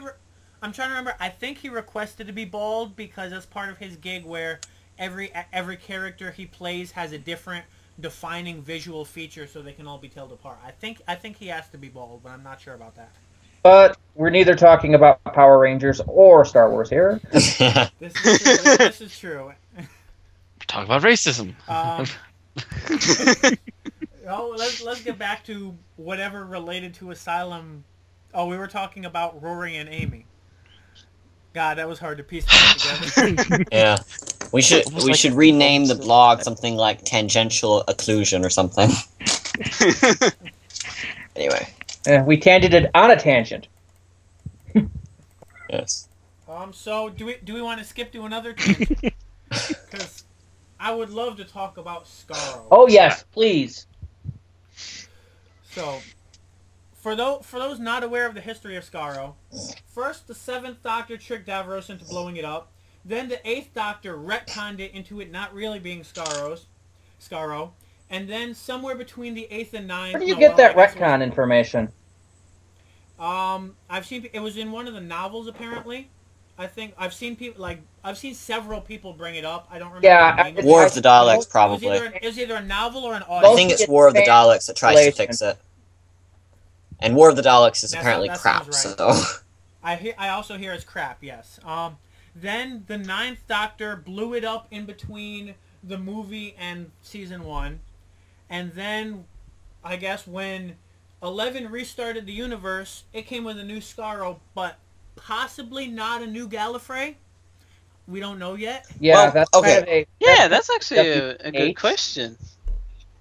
I'm trying to remember. I think he requested to be bald because that's part of his gig where every character he plays has a different defining visual feature, so they can all be told apart. I think he has to be bald, but I'm not sure about that. But we're neither talking about Power Rangers or Star Wars here. This is true. Talk about racism. Let's get back to whatever related to Asylum. Oh, we were talking about Rory and Amy. God, that was hard to piece together. Yeah, we should rename the blog something like Tangential Occlusion or something. Anyway, we tangented on a tangent. Yes. So do we want to skip to another tangent? Because I would love to talk about Scarrow. Oh yes, please. So, for those not aware of the history of Scarrow, first the 7th Doctor tricked Davros into blowing it up. Then the 8th Doctor retconned it into it not really being Scarrow. And then somewhere between the 8th and 9th... Where do you get that retcon information? I've seen it was in one of the novels apparently. I think I've seen several people bring it up. I don't remember. Yeah, War of the Daleks, probably. It was either a novel or an audio. I think it's War of the Daleks that tries to fix it. And War of the Daleks is apparently crap, right. So... I also hear it's crap, yes. Then the 9th Doctor blew it up in between the movie and Season 1. And then, I guess, when 11 restarted the universe, it came with a new Scarrow, but possibly not a new Gallifrey. We don't know yet. Yeah, well, that's okay. kind of a... Yeah, that's actually a good question.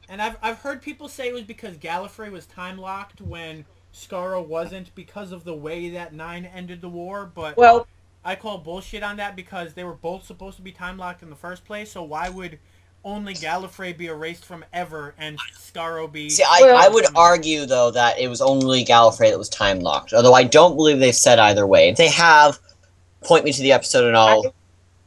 And I've heard people say it was because Gallifrey was time-locked when Scarrow wasn't because of the way that 9 ended the war, but well, I call bullshit on that because they were both supposed to be time-locked in the first place, so why would only Gallifrey be erased from ever and Scarrow be... See, I would argue, though, that it was only Gallifrey that was time-locked, although I don't believe they've said either way. If they have, point me to the episode and I'll...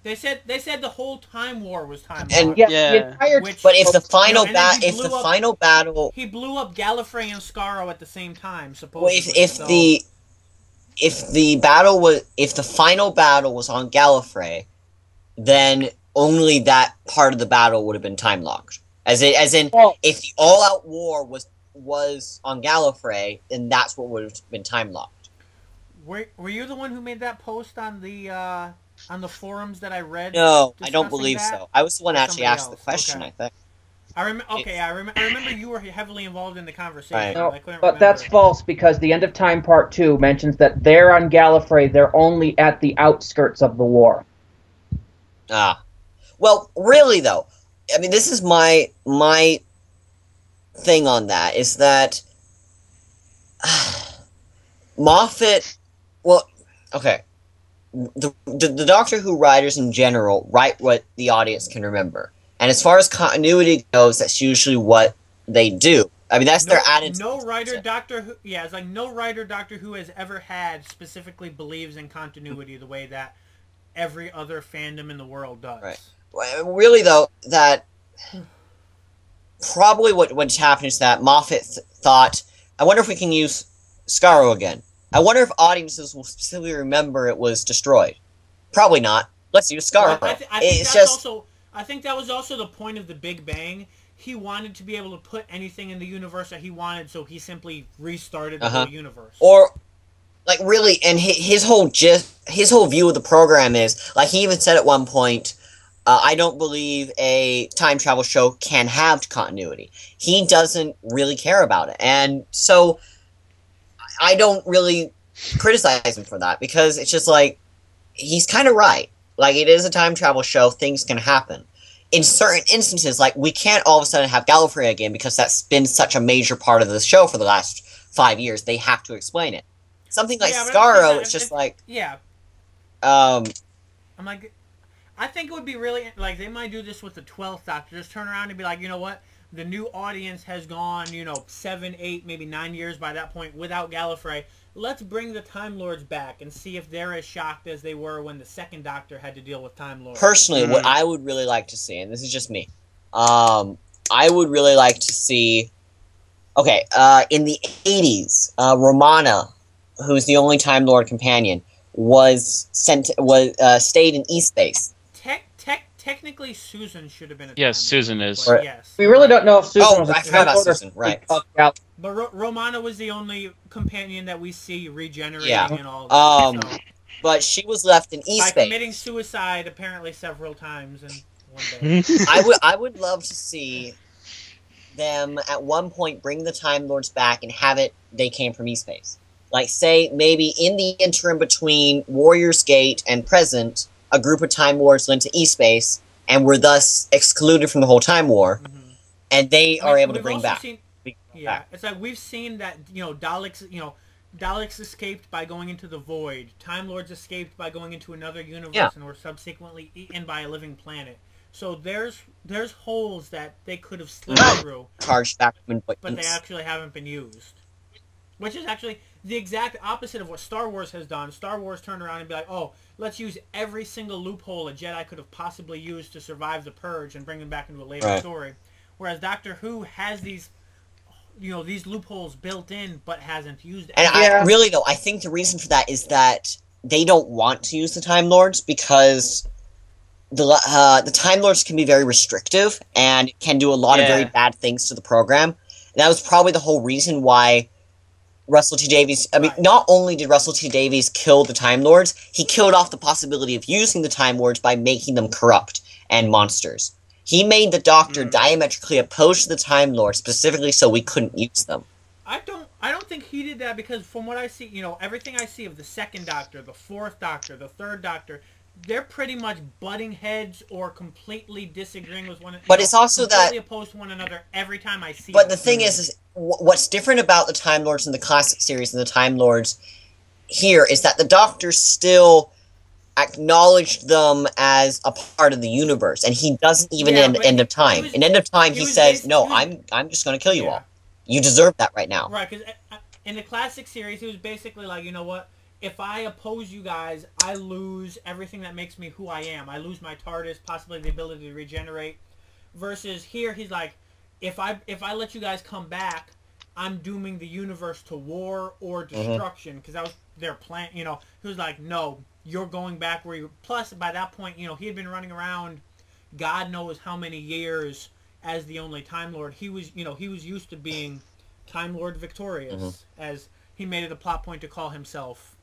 They said the whole Time War was time-locked. And yeah. The entire... But if the final final battle... He blew up Gallifrey and Scarrow at the same time, supposedly. Well, if the final battle was on Gallifrey, then only that part of the battle would have been time locked. As in, if the all-out war was on Gallifrey, then that's what would have been time locked. Were you the one who made that post on the forums that I read? No, I don't believe so. I was the one who actually asked the question. Okay. I think. I remember you were heavily involved in the conversation. Right. No, but that's false because the End of Time Part 2 mentions that they're on Gallifrey, they're only at the outskirts of the war. Well, really though, I mean, this is my thing on that, is that Moffat, well, okay, the Doctor Who writers in general write what the audience can remember. And as far as continuity goes, that's usually what they do. I mean, that's their attitude. No writer Doctor Who, it's like no writer Doctor Who has ever had specifically believes in continuity the way that every other fandom in the world does. Right. Well, really, though, that probably what's happened is that Moffat thought, I wonder if we can use Scarrow again. I wonder if audiences will specifically remember it was destroyed. Probably not. Let's use Scarrow. Well, I think that was also the point of the Big Bang. He wanted to be able to put anything in the universe that he wanted, so he simply restarted the whole universe. Or, like, really, and his whole view of the program is, like, he even said at one point, I don't believe a time travel show can have continuity. He doesn't really care about it. And so, I don't really criticize him for that, because it's just like, he's kind of right. Like, it is a time travel show, things can happen. In certain instances, like, we can't all of a sudden have Gallifrey again because that's been such a major part of the show for the last 5 years. They have to explain it. something like Yeah, but Scarrow, it's just like, yeah. um, I'm like, I think it would be really like they might do this with the 12th Doctor. Just turn around and be like, you know what? The new audience has gone, 7, 8, maybe 9 years by that point without Gallifrey. Let's bring the Time Lords back and see if they're as shocked as they were when the second Doctor had to deal with Time Lords. personally, what I would really like to see, and this is just me, I would really like to see. Okay, in the 80s, Romana, who's the only Time Lord companion, stayed in E-Space. Technically, Susan should have been a Yes, Time Susan Lord, is. but Right. yes. We really don't know if Susan Oh, was a I forgot about Time Lord or Susan, right. But Romana was the only companion that we see regenerating Yeah. and all that. So, But she was left in by E-Space. committing suicide apparently several times in one day. I would love to see them at one point bring the Time Lords back and have it they came from E-Space. Like, say, maybe in the interim between Warrior's Gate and present, a group of Time Lords went to E-Space and were thus excluded from the whole Time War, and they are able to bring back. It's like we've seen that, Daleks escaped by going into the void. Time Lords escaped by going into another universe and were subsequently eaten by a living planet. So there's holes that they could have slipped through, Charged back but they actually haven't been used. Which is actually the exact opposite of what Star Wars has done. Star Wars turned around and be like, oh, let's use every single loophole a Jedi could have possibly used to survive the Purge and bring them back into a later story. Whereas Doctor Who has these loopholes built in, but hasn't used it. And I think the reason for that is that they don't want to use the Time Lords because the Time Lords can be very restrictive and can do a lot of very bad things to the program. And that was probably the whole reason why Russell T Davies... I mean, not only did Russell T Davies kill the Time Lords, he killed off the possibility of using the Time Lords by making them corrupt and monsters. He made the Doctor diametrically opposed to the Time Lords specifically so we couldn't use them. I don't think he did that because from what I see, everything I see of the second Doctor, the fourth Doctor, the third Doctor, they're pretty much butting heads or completely disagreeing with one another. But it's also that... completely opposed to one another every time I see But them. the thing is what's different about the Time Lords in the classic series and the Time Lords here is that the Doctor still acknowledged them as a part of the universe, and he doesn't even End of Time. In End of Time, he says, "No, I'm just going to kill you all. You deserve that right now." Right, because in the classic series, he was basically like, you know what? If I oppose you guys, I lose everything that makes me who I am. I lose my TARDIS, possibly the ability to regenerate. Versus here, he's like, if I let you guys come back, I'm dooming the universe to war or destruction, because that was their plan. He was like, no, you're going back where you... Plus, by that point, he had been running around God knows how many years as the only Time Lord. He was, he was used to being Time Lord victorious, as he made it a plot point to call himself,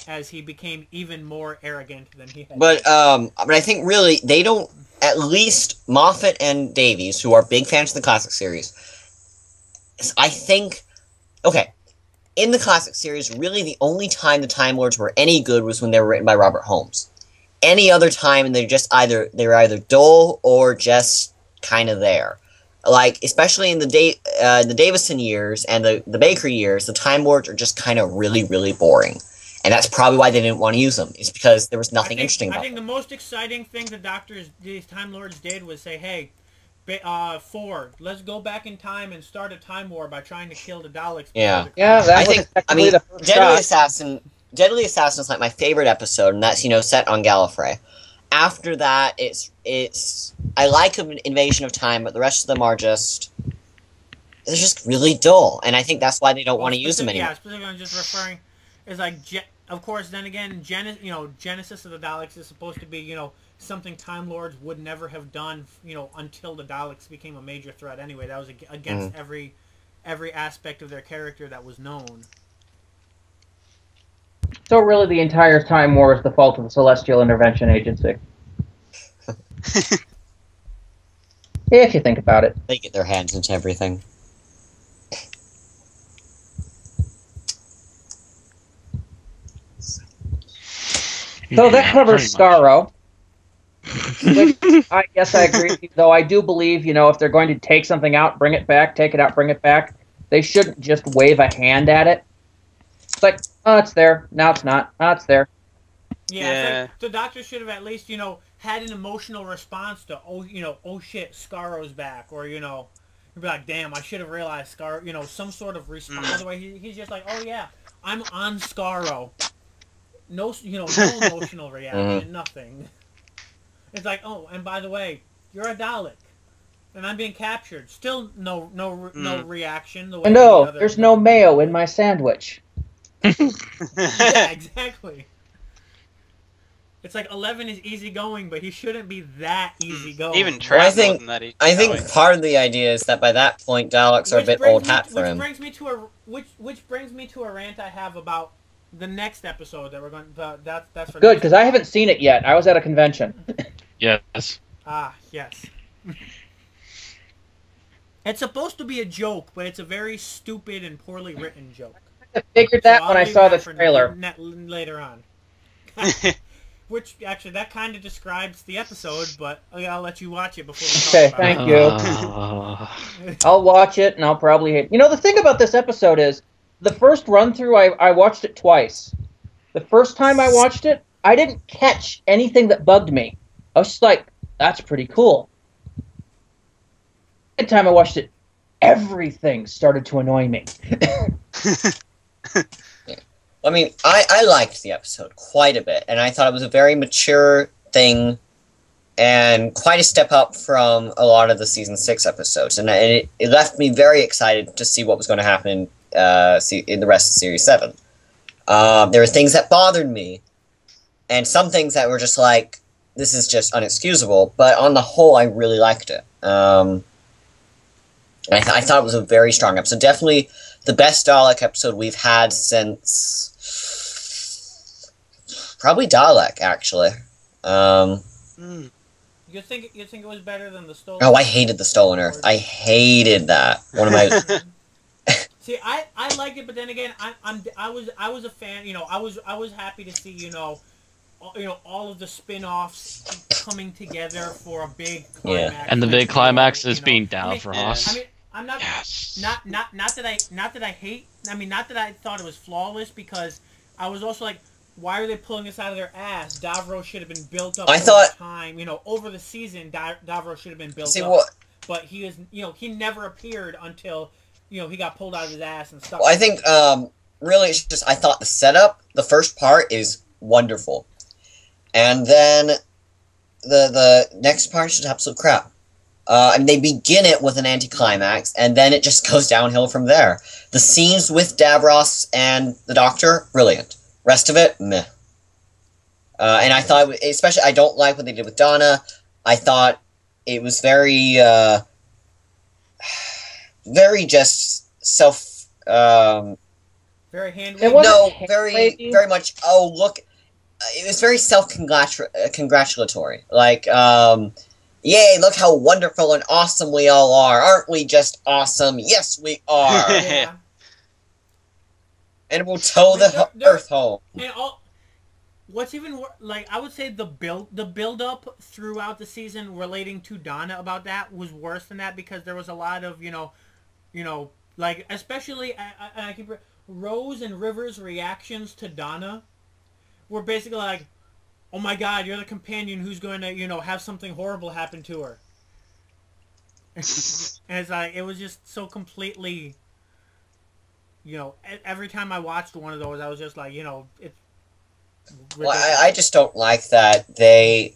as he became even more arrogant than he had. But I think really they don't... At least Moffat and Davies, who are big fans of the classic series, I think... Okay, in the classic series, really the only time the Time Lords were any good was when they were written by Robert Holmes. Any other time, they were either dull or just kind of there. Like, especially in the Davison years and the Baker years, the Time Lords are just kind of really, really boring. And that's probably why they didn't want to use them. It's because there was nothing interesting about them. I think the most exciting thing these Time Lords did was say, hey, Ford, let's go back in time and start a time war by trying to kill the Daleks. Deadly Assassin is like my favorite episode, and that's set on Gallifrey. After that, it's I like Invasion of Time, but the rest of them are they're just really dull, and I think that's why they don't want to use them anymore. Yeah, specifically I'm just referring is like, of course, then again, Genesis of the Daleks is supposed to be something Time Lords would never have done, until the Daleks became a major threat. Anyway, that was against every aspect of their character that was known. So really, the entire Time War is the fault of the Celestial Intervention Agency. If you think about it. They get their hands into everything. So that covers Scarrow. Which I guess I agree with you, though I do believe, if they're going to take something out, bring it back, take it out, bring it back, they shouldn't just wave a hand at it. It's like, oh, it's there. Now it's not. Oh, it's there. Yeah, it's like the Doctor should have at least, had an emotional response to, oh shit, Scarro's back, or, he'd be like, damn, I should have realized Scarro, some sort of response. Otherwise, he's just like, oh yeah, I'm on Scarro. No, no emotional reaction, nothing. It's like, oh, and by the way, you're a Dalek, and I'm being captured. Still no reaction. The way No, there's no mayo in my sandwich. Yeah, exactly. It's like 11 is easygoing, but he shouldn't be that easygoing. Even Trav wasn't that easygoing. I think part of the idea is that by that point, Daleks are a bit old hat for him. Which brings me to a rant I have about the next episode that we're going. That's for good, because I haven't seen it yet. I was at a convention. Yes. Ah, yes. It's supposed to be a joke, but it's a very stupid and poorly written joke. I figured that when I saw the trailer. Later on. Which, actually, that kind of describes the episode, but I'll let you watch it before we talk about thank you. I'll watch it, and I'll probably hate it. The thing about this episode is, the first run-through, I watched it twice. The first time I watched it, I didn't catch anything that bugged me. I was just like, that's pretty cool. The time I watched it, everything started to annoy me. I mean, I liked the episode quite a bit, and I thought it was a very mature thing, and quite a step up from a lot of the Season 6 episodes, and it left me very excited to see what was going to happen in the rest of Series 7. There were things that bothered me, and some things that were just like, this is just unexcusable, but on the whole, I really liked it. I thought it was a very strong episode. Definitely the best Dalek episode we've had since probably Dalek, actually. You think it was better than the Stolen? Oh, I hated the Stolen Earth. I hated that. One of my. See, I liked it, but then again, I was a fan. I was happy to see all of the spin-offs coming together for a big climax. Yeah. And the big climax is being down for us. I mean, I'm not not that I hate. I mean, not that I thought it was flawless, because I was also like, why are they pulling this out of their ass? Davros should have been built up over time. Over the season, Davros should have been built up. What? But he is, he never appeared until, he got pulled out of his ass and stuff. Well, I think, really, it's just, I thought the setup, the first part is wonderful. And then the next part is just absolute crap. And they begin it with an anticlimax, and then it just goes downhill from there. The scenes with Davros and the Doctor, brilliant. Rest of it, meh. And I thought, especially, I don't like what they did with Donna. I thought it was very, very just self. Very hand-wavy. No, very much. Oh, look, it was very self-congratulatory. Like, yay! Look how wonderful and awesome we all are. Aren't we just awesome? Yes, we are. Yeah. And we'll tow the Earth home. And what's even I would say the build up throughout the season relating to Donna about that was worse than that, because there was a lot of especially I keep Rose and River's reactions to Donna were basically like, oh my God, you're the companion who's going to have something horrible happen to her. And it's like, it was just so completely. Every time I watched one of those, I was just like, it's... Well, I just don't like that they...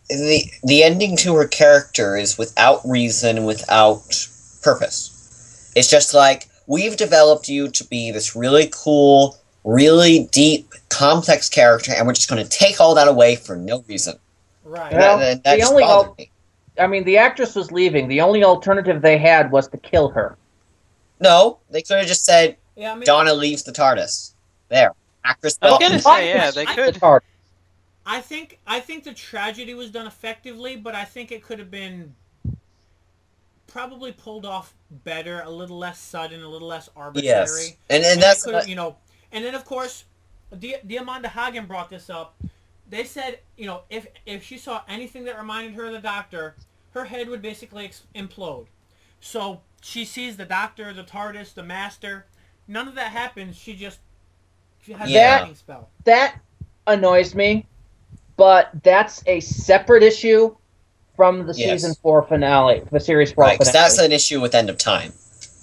The ending to her character is without reason, without purpose. It's just like, we've developed you to be this really cool, really deep, complex character, and we're just going to take all that away for no reason. Right. Well, that just bothered me. I mean, the actress was leaving. The only alternative they had was to kill her. No, they could have just said, Donna leaves the TARDIS. There. Actress. I was going to say, yeah, they could. I think the tragedy was done effectively, but I think it could have been probably pulled off better, a little less sudden, a little less arbitrary. Yes. And that's... and then, of course, Diamanda Hagen brought this up. They said, if she saw anything that reminded her of the Doctor, her head would basically implode. So she sees the Doctor, the TARDIS, the Master, none of that happens. She has a lightning spell. That annoys me, but that's a separate issue from the season 4 finale, the series 4 finale. Right, because that's an issue with End of Time.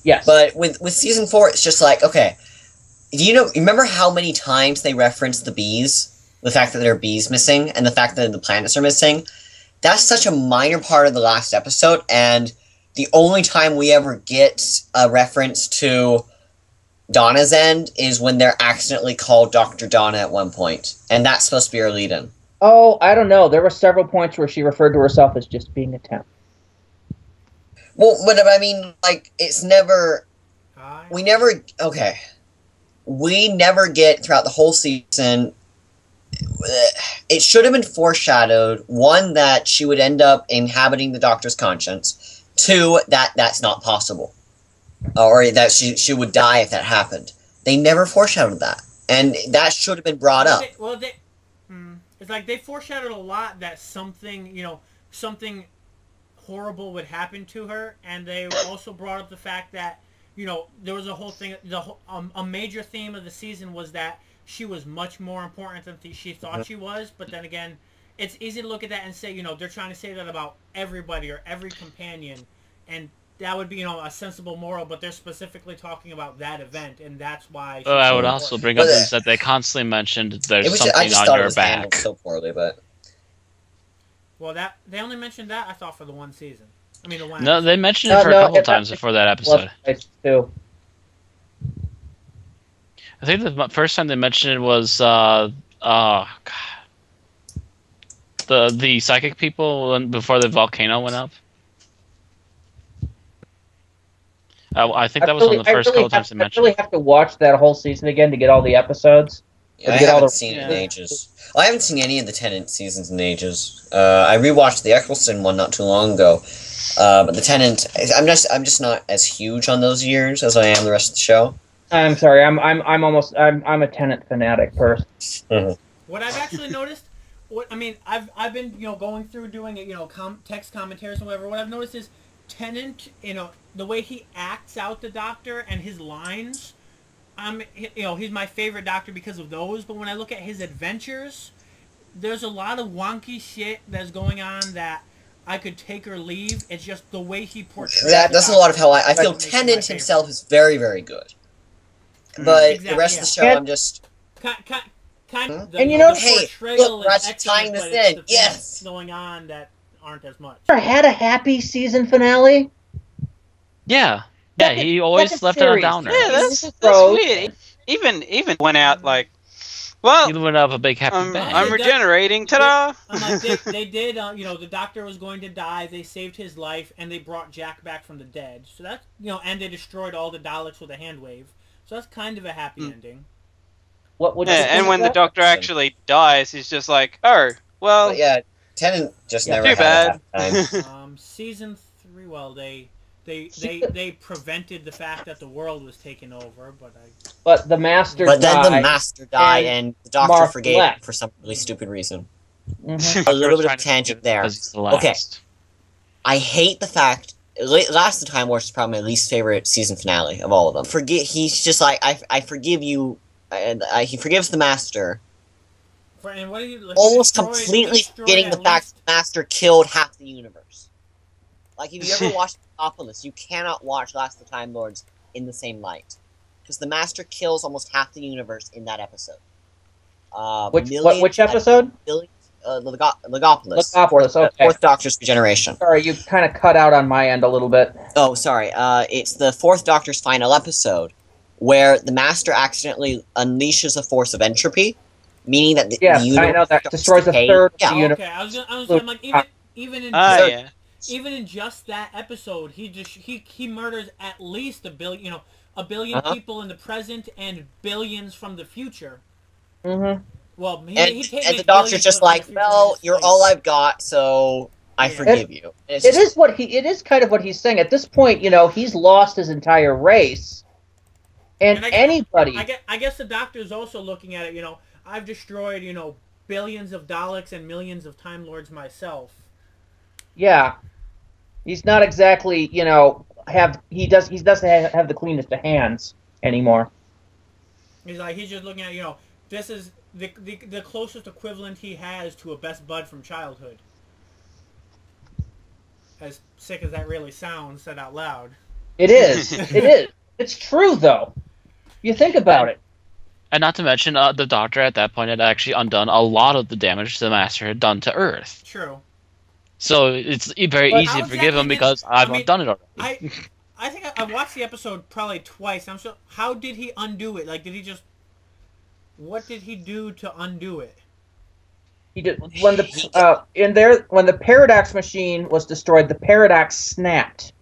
Yes. But with season 4, it's just like, okay, remember how many times they reference the bees? The fact that there are bees missing, and the fact that the planets are missing? That's such a minor part of the last episode, and the only time we ever get a reference to Donna's End is when they're accidentally called Dr. Donna at one point, and that's supposed to be our lead-in. Oh, I don't know. There were several points where she referred to herself as just being a temp. Well, but I mean, like, it's never... We never get, throughout the whole season... It should have been foreshadowed, one, that she would end up inhabiting the Doctor's conscience, two, that that's not possible. Or that she would die if that happened. They never foreshadowed that. And that should have been brought up. It's like they foreshadowed a lot that something horrible would happen to her, and they also brought up the fact that, there was a whole thing, a major theme of the season was that she was much more important than she thought she was, but then again, it's easy to look at that and say, they're trying to say that about everybody or every companion, and that would be, a sensible moral, but they're specifically talking about that event, and that's why... I would also bring up is that they constantly mentioned there's something on your back. So poorly, but... Well, they only mentioned that, I thought, for the one season. I mean, the one... No, they mentioned it for a couple times before that episode. Too. I think the first time they mentioned it was, the psychic people before the volcano went up. I think that was one of the first couple times they mentioned. I really have to watch that whole season again to get all the episodes. Yeah, I haven't seen it in ages. Well, I haven't seen any of the Tennant seasons in ages. I rewatched the Eccleston one not too long ago, but the Tennant, I'm just not as huge on those years as I am the rest of the show. I'm sorry, I'm a Tennant fanatic person. Mm-hmm. What I've actually noticed, I've been going through doing text commentaries and whatever. What I've noticed is Tennant, the way he acts out the Doctor and his lines, he's my favorite Doctor because of those. But when I look at his adventures, there's a lot of wonky shit that's going on that I could take or leave. It's just the way he portrays. That's a lot of how I feel. Tennant himself is very, very good, but the rest of the show, I'm just. And hey, look, Roger tying this in. Yes, going on that aren't as much. Ever had a happy season finale? Yeah, he always left it on downer. Yeah, that's weird. Even went out like, well, he went up a big happy bang. I'm regenerating. Ta-da! They did. The Doctor was going to die. They saved his life, and they brought Jack back from the dead. So that's and they destroyed all the Daleks with a hand wave. So that's kind of a happy ending. And when the Doctor actually dies, he's just like, oh, well. But yeah, Tennant just never too had bad. that time. Season 3, well, they prevented the fact that the world was taken over, but the Master But then the Master died, and the Doctor Mark forgave left. him for some really stupid reason. Mm-hmm. A little bit of tangent there. Okay, I hate the fact... Last of the Time Wars is probably my least favorite season finale of all of them. He's just like, I forgive you... he forgives the Master, and what almost completely forgetting the fact the Master killed half the universe. Like, if you ever watched Metropolis, you cannot watch Last of the Time Lords in the same light. Because the Master kills almost half the universe in that episode. Which episode? Legopolis. Okay. Fourth Doctor's regeneration. Sorry, you kind of cut out on my end a little bit. Oh, sorry. It's the Fourth Doctor's final episode, where the Master accidentally unleashes a force of entropy, meaning that the universe... I know, that destroys a third of the universe. Okay, I was like, even in just that episode, he murders at least a billion people in the present and billions from the future. Mm-hmm. Well, and the Doctor's just like, well, you're all I've got, so I forgive you. It is kind of what he's saying. At this point, he's lost his entire race. And anybody... I guess the Doctor's also looking at it, I've destroyed, billions of Daleks and millions of Time Lords myself. Yeah. He's not exactly, he doesn't have the cleanest of hands anymore. He's just looking at, this is the closest equivalent he has to a best bud from childhood. As sick as that really sounds, said out loud. It is. It is. It's true, though. You think about it. And not to mention, the Doctor at that point had actually undone a lot of the damage the Master had done to Earth. True. So it's very easy to forgive him because I've undone it already. I think I watched the episode probably twice. How did he undo it? Like, what did he do to undo it? He did when the paradox machine was destroyed. The paradox snapped,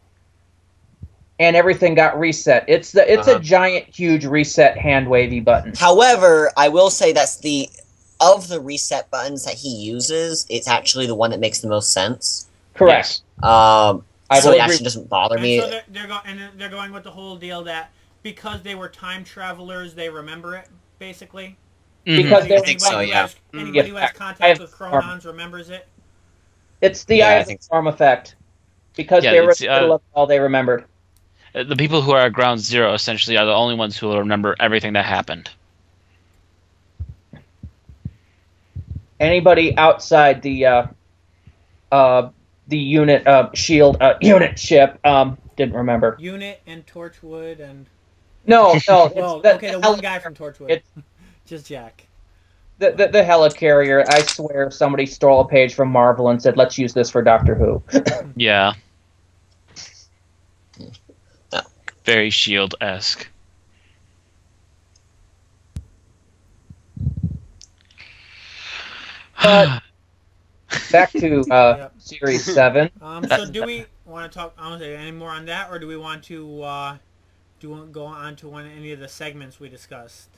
and everything got reset. It's a giant, huge reset hand wavy button. However, I will say of the reset buttons that he uses, it's actually the one that makes the most sense. Correct. So it actually doesn't bother me. So they're going with the whole deal that because they were time travelers, they remember it basically. Because anybody who has contact with Chronons remembers it. It's the Eye of the Storm effect. Because they were in the middle of all they remembered. The people who are at ground zero essentially are the only ones who will remember everything that happened. Anybody outside the unit shield unit ship didn't remember. Unit and Torchwood and no. Well, the one guy from Torchwood. Just Jack. The helicarrier. I swear somebody stole a page from Marvel and said, "Let's use this for Doctor Who." Yeah. Very S.H.I.E.L.D.-esque. Back to Series 7. So do we want to talk any more on that, or do we want to go on to any of the segments we discussed?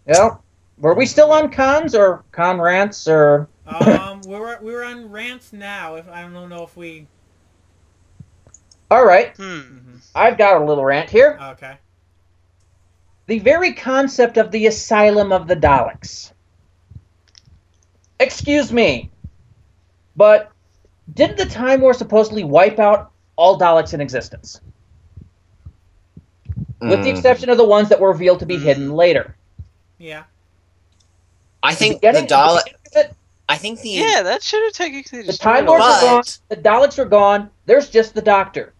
Yeah. Were we still on cons or con rants or? we were on rants now. I don't know if we. All right. I've got a little rant here. Okay. The very concept of the Asylum of the Daleks. Excuse me, but didn't the Time War supposedly wipe out all Daleks in existence? With the exception of the ones that were revealed to be hidden later. Yeah. I think the Daleks... Yeah, that should have technically... The Time Lords are gone, the Daleks are gone, there's just the Doctor.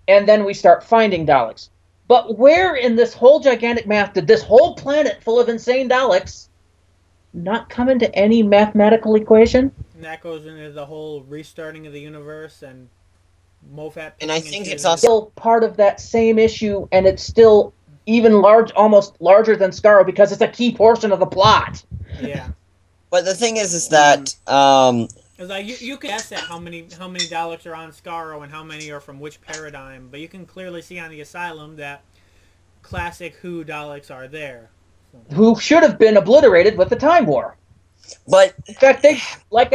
And then we start finding Daleks. But where in this whole gigantic math did this whole planet full of insane Daleks not come into any mathematical equation? And that goes into the whole restarting of the universe and Moffat... And I think it's also... still part of that same issue, and it's still even almost larger than Scarrow because it's a key portion of the plot. Yeah. But the thing is that It's like you can guess at how many Daleks are on Scarrow and how many are from which paradigm, but you can clearly see on the Asylum that classic Who Daleks are there. Who should have been obliterated with the Time War. But in fact, they like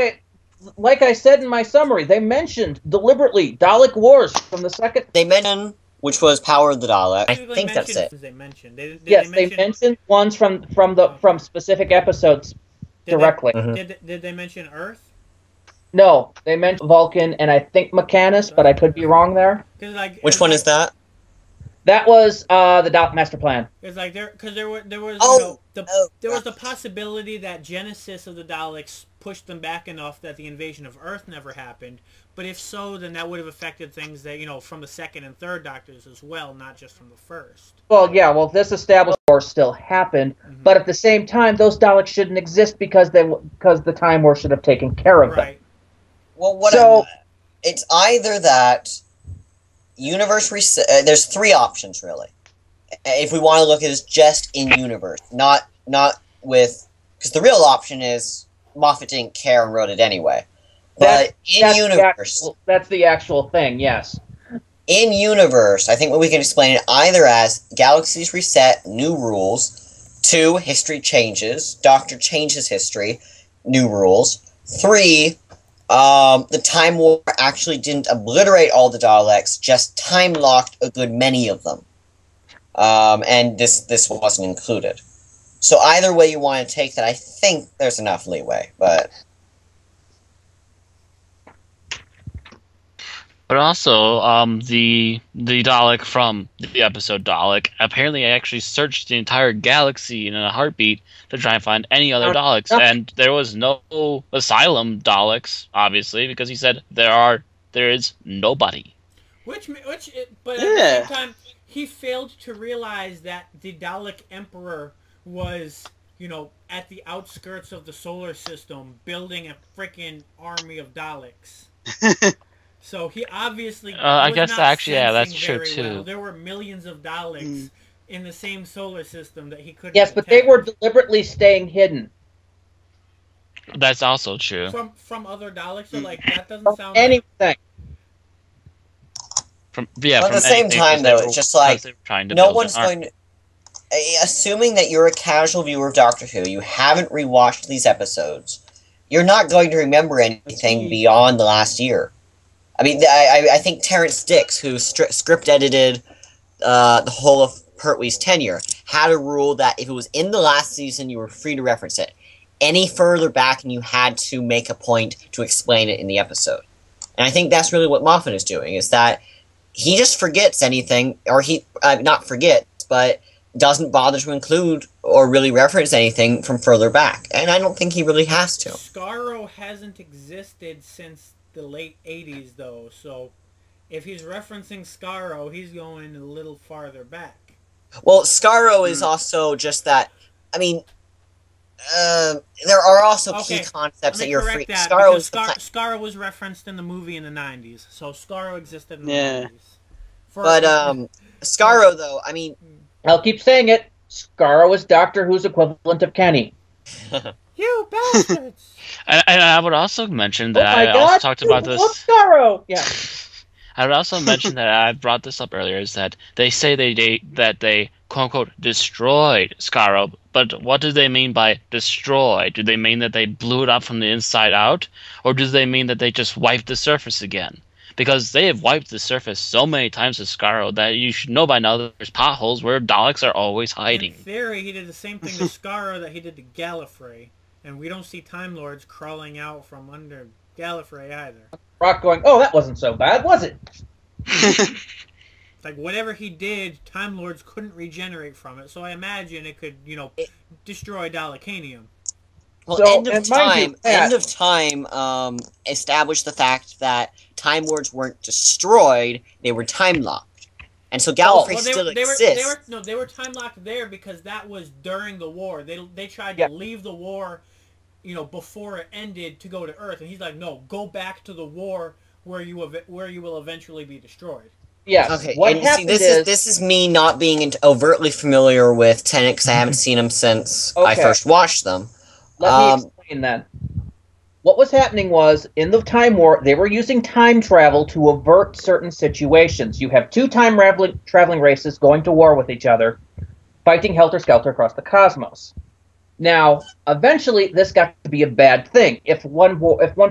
I said in my summary, they mentioned deliberately Dalek Wars from the second. They mentioned which was Power of the Dalek. I think that's it. They mentioned. They mentioned ones from specific episodes directly. Did they mention Earth? No, they mentioned Vulcan and I think Mechanus, but I could be wrong there. Which one is that? That was the Dalek Master Plan. It's like there was the possibility that Genesis of the Daleks pushed them back enough that the invasion of Earth never happened. But if so, then that would have affected things that from the second and third Doctors as well, not just from the first. Well, yeah. Well, this established war still happened, but at the same time, those Daleks shouldn't exist because the Time War should have taken care of them. Well, it's either that universe reset. There's three options really. If we want to look at it just in universe, not with, because the real option is Moffat didn't care and wrote it anyway. But in universe, that's the actual thing. Yes. In universe, I think we can explain it either as galaxies reset, new rules. 2, history changes. Doctor changes history, new rules. 3, the Time War actually didn't obliterate all the Daleks, just time-locked a good many of them. And this wasn't included. So either way you want to take that, I think there's enough leeway, but... But also, the Dalek from the episode Dalek apparently actually searched the entire galaxy in a heartbeat to try and find any other Daleks, and there was no Asylum Daleks, obviously, because he said there is nobody. But at the same time, he failed to realize that the Dalek Emperor was, at the outskirts of the solar system, building a freaking army of Daleks. So he obviously I guess actually, that's true too. Well. There were millions of Daleks in the same solar system that he couldn't. Yes, but they were deliberately staying hidden. That's also true. From other Daleks, so that doesn't sound anything. At the same time, though, it's just no one's going to. Assuming that you're a casual viewer of Doctor Who, you haven't rewatched these episodes, you're not going to remember anything beyond the last year. I mean, I think Terrence Dix, who script edited the whole of Pertwee's tenure, had a rule that if it was in the last season, you were free to reference it. Any further back, and you had to make a point to explain it in the episode. And I think that's really what Moffat is doing, is that he just forgets anything, or he, not forgets, but doesn't bother to include or really reference anything from further back. And I don't think he really has to. Skaro hasn't existed since the late 80s, though, so if he's referencing Skaro, he's going a little farther back. Well, Skaro is also just that, I mean, there are also key concepts that you're free. Skaro was referenced in the movie in the 90s, so Skaro existed in the 90s. But Skaro, though, I mean, I'll keep saying it. Skaro is Doctor Who's equivalent of Kenny. You bastards! And I would also mention that also talked about this. Skaro! Yeah. I would also mention that I brought this up earlier, is that they say that they quote unquote destroyed Skaro, but what do they mean by destroy? Do they mean that they blew it up from the inside out, or do they mean that they just wiped the surface again? Because they have wiped the surface so many times with Skaro that you should know by now that there's potholes where Daleks are always hiding. In theory, he did the same thing to Skaro that he did to Gallifrey, and we don't see Time Lords crawling out from under Gallifrey either. Rock going, oh, that wasn't so bad, was it? Like, whatever he did, Time Lords couldn't regenerate from it, so I imagine it could, destroy Dalekanium. Well, so, End of Time established the fact that Time Lords weren't destroyed, they were time-locked. And so Gallifrey still exists. They were time-locked there because that was during the war. They tried to leave the war, before it ended to go to Earth. And he's like, no, go back to the war where you will eventually be destroyed. Yes. Okay, this is me not being overtly familiar with Tennant, because I haven't seen them since I first watched them. Let me explain then. What was happening was, in the Time War, they were using time travel to avert certain situations. You have two time-traveling races going to war with each other, fighting helter-skelter across the cosmos. Now, eventually, this got to be a bad thing. If one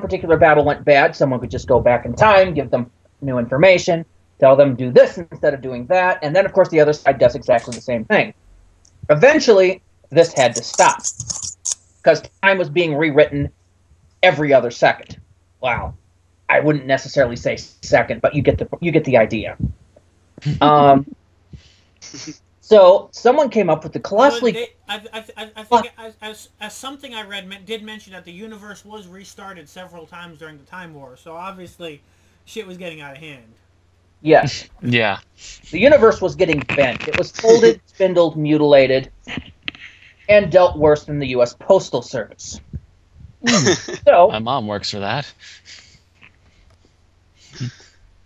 particular battle went bad, someone could just go back in time, give them new information, tell them do this instead of doing that, and then, of course, the other side does exactly the same thing. Eventually, this had to stop, because time was being rewritten every other second. Wow. I wouldn't necessarily say second, but you get the idea. So someone came up with the colossally. I think as something I read did mention that the universe was restarted several times during the Time War. So obviously, shit was getting out of hand. Yes. Yeah. The universe was getting bent. It was folded, spindled, mutilated, and dealt worse than the U.S. Postal Service. So my mom works for that.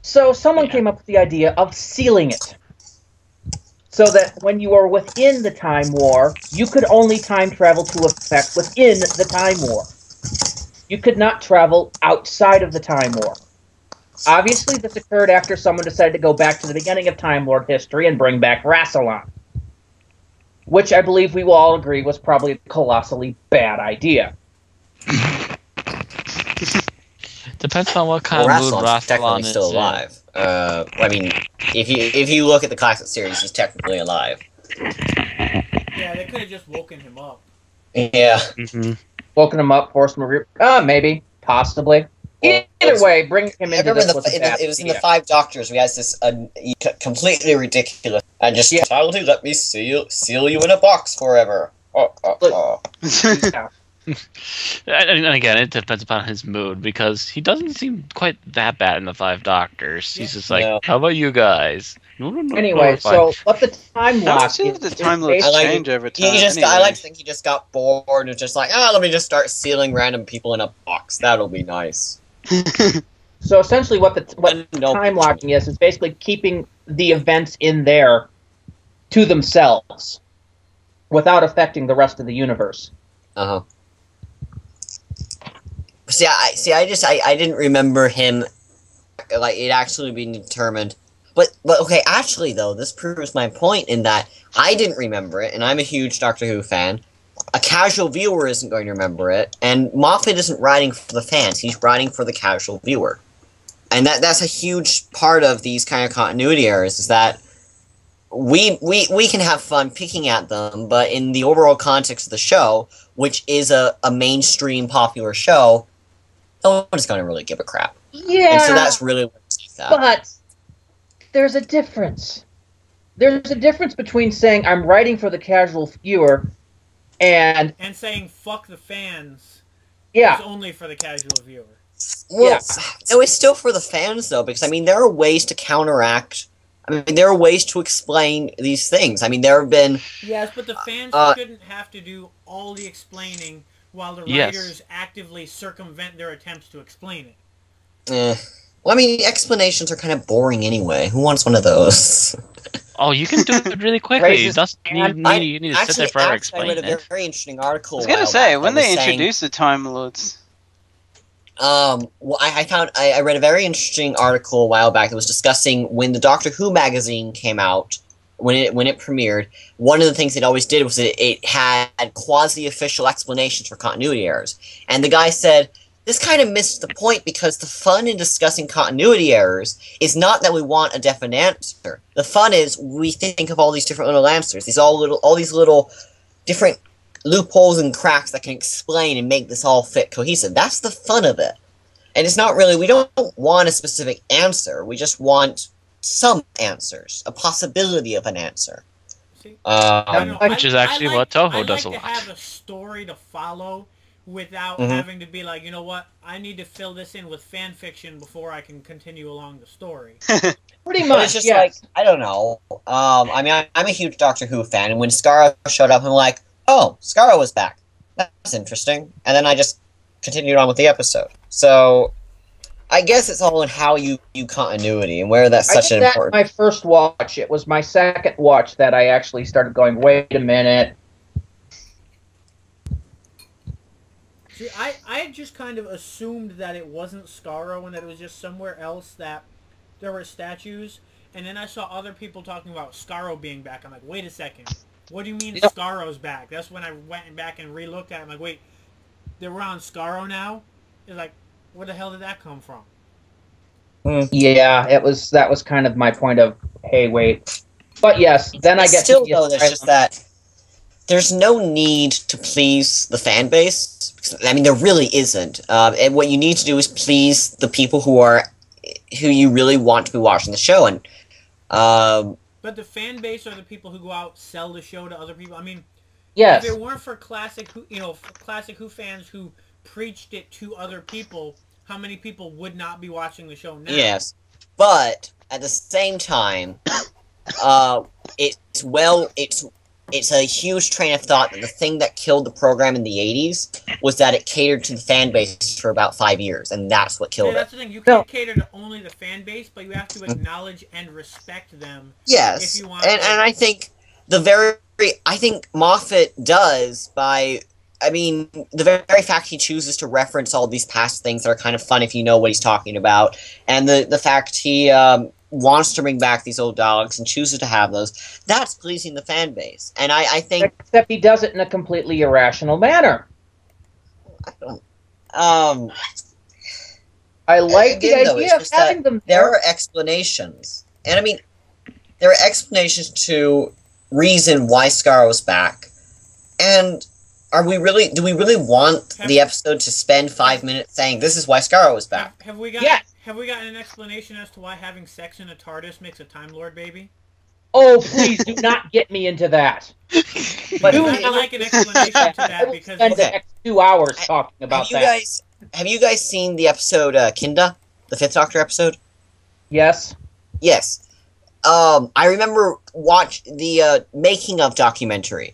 So someone came up with the idea of sealing it, so that when you are within the Time War, you could only time travel to effect within the Time War. You could not travel outside of the Time War. Obviously, this occurred after someone decided to go back to the beginning of Time Lord history and bring back Rassilon, which I believe we will all agree was probably a colossally bad idea. Depends on what kind of mood Rassilon technically is. Still alive. I mean, if you look at the classic series, he's technically alive. Yeah, they could have just woken him up. Yeah. Woken him up, forced him to maybe, possibly. Either way, bring him I into remember this was a bad it was in the idea. Five Doctors. We had this completely ridiculous and just child, let me seal you in a box forever. Yeah. And again, it depends upon his mood because he doesn't seem quite that bad in the Five Doctors. He's just like, No. how about you guys? No, Anyway, we're fine. so what the time How lock much of the time is looks I like- change over time? I like to think he just got bored and just like, let me just start sealing random people in a box. That'll be nice. so essentially what No. time locking is basically keeping the events in there to themselves without affecting the rest of the universe. Uh-huh. I didn't remember him like it actually being determined. But okay, actually though, this proves my point in that I didn't remember it, and I'm a huge Doctor Who fan. A casual viewer isn't going to remember it, and Moffat isn't writing for the fans; he's writing for the casual viewer, and that's a huge part of these kind of continuity errors. Is that we can have fun picking at them, but in the overall context of the show, which is a mainstream popular show, no one's going to really give a crap. Yeah, And so that's really what it's like that. but there's a difference. There's a difference between saying I'm writing for the casual viewer and saying fuck the fans yeah, is only for the casual viewer. Well, Yeah. no, it's still for the fans, though, because, I mean, there are ways to counteract... I mean, there are ways to explain these things. I mean, there have been... Yes, but the fans shouldn't have to do all the explaining while the Yes. writers actively circumvent their attempts to explain it. Well, I mean, explanations are kind of boring anyway. Who wants one of those? Oh, you can do it really quickly. Raises- You need to sit there forever I explaining read a it. very interesting article. I was a gonna while say back when that they was saying- introduced the Time Lords. Well, I read a very interesting article a while back that was discussing when the Doctor Who magazine came out, when it premiered. One of the things it always did was it had quasi-official explanations for continuity errors, and the guy said this kind of missed the point because the fun in discussing continuity errors is not that we want a definite answer. The fun is we think of all these different little answers, all these little different loopholes and cracks that can explain and make this all fit cohesive. That's the fun of it. And it's not really, we don't want a specific answer, we just want some answers, a possibility of an answer. See? I don't know, Which is actually what Toho does a I like lot. to have a story to follow without Mhm. having to be like, you know what, I need to fill this in with fan fiction before I can continue along the story. pretty But much. it's just Yes. like, I don't know. I mean, I'm a huge Doctor Who fan, and when Skaro showed up, I'm like, oh, Skaro was back. That's interesting. And then I just continued on with the episode. So, I guess it's all in how you view continuity, and where that's I such did an that important... my first watch. It was my second watch that I actually started going, wait a minute. See, I had just kind of assumed that it wasn't Skaro and that it was just somewhere else that there were statues, and then I saw other people talking about Skaro being back. I'm like, wait a second. What do you mean Yep. Skaro's back? That's when I went back and re-looked at it. I'm like, wait, we're on Skaro now? It's like, where the hell did that come from? Yeah, that was kind of my point of, hey, wait. But yes, then I get Still, to the though, there's Asylum. just that... There's no need to please the fan base. I mean, there really isn't. And what you need to do is please the people who you really want to be watching the show. And But the fan base are the people who go out, sell the show to other people. I mean, Yes. if it weren't for classic Who fans who preached it to other people, how many people would not be watching the show now? yes, but at the same time, it's a huge train of thought that the thing that killed the program in the 80s was that it catered to the fan base for about 5 years, and that's what Yeah, killed that's it. the thing. You No. can't cater to only the fan base, but you have to acknowledge and respect them. Yes, if you want and to- I think I think Moffat does by... I mean, the very fact he chooses to reference all these past things that are kind of fun if you know what he's talking about, and the fact he wants to bring back these old Daleks and chooses to have those, that's pleasing the fan base. And I think... Except he does it in a completely irrational manner. I like the Again, though, idea it's of just that having them there there. are explanations. And I mean, there are explanations to reason why Scar was back. And Do we really want the episode to spend 5 minutes saying this is why Scarrow is back? Have we gotten an explanation as to why having sex in a TARDIS makes a Time Lord baby? Oh, please do not get me into that. But I'd like an explanation to that because spend the next 2 hours talking about that. Have you guys seen the episode Kinda, the Fifth Doctor episode? Yes. Yes. I remember watch the making of documentary.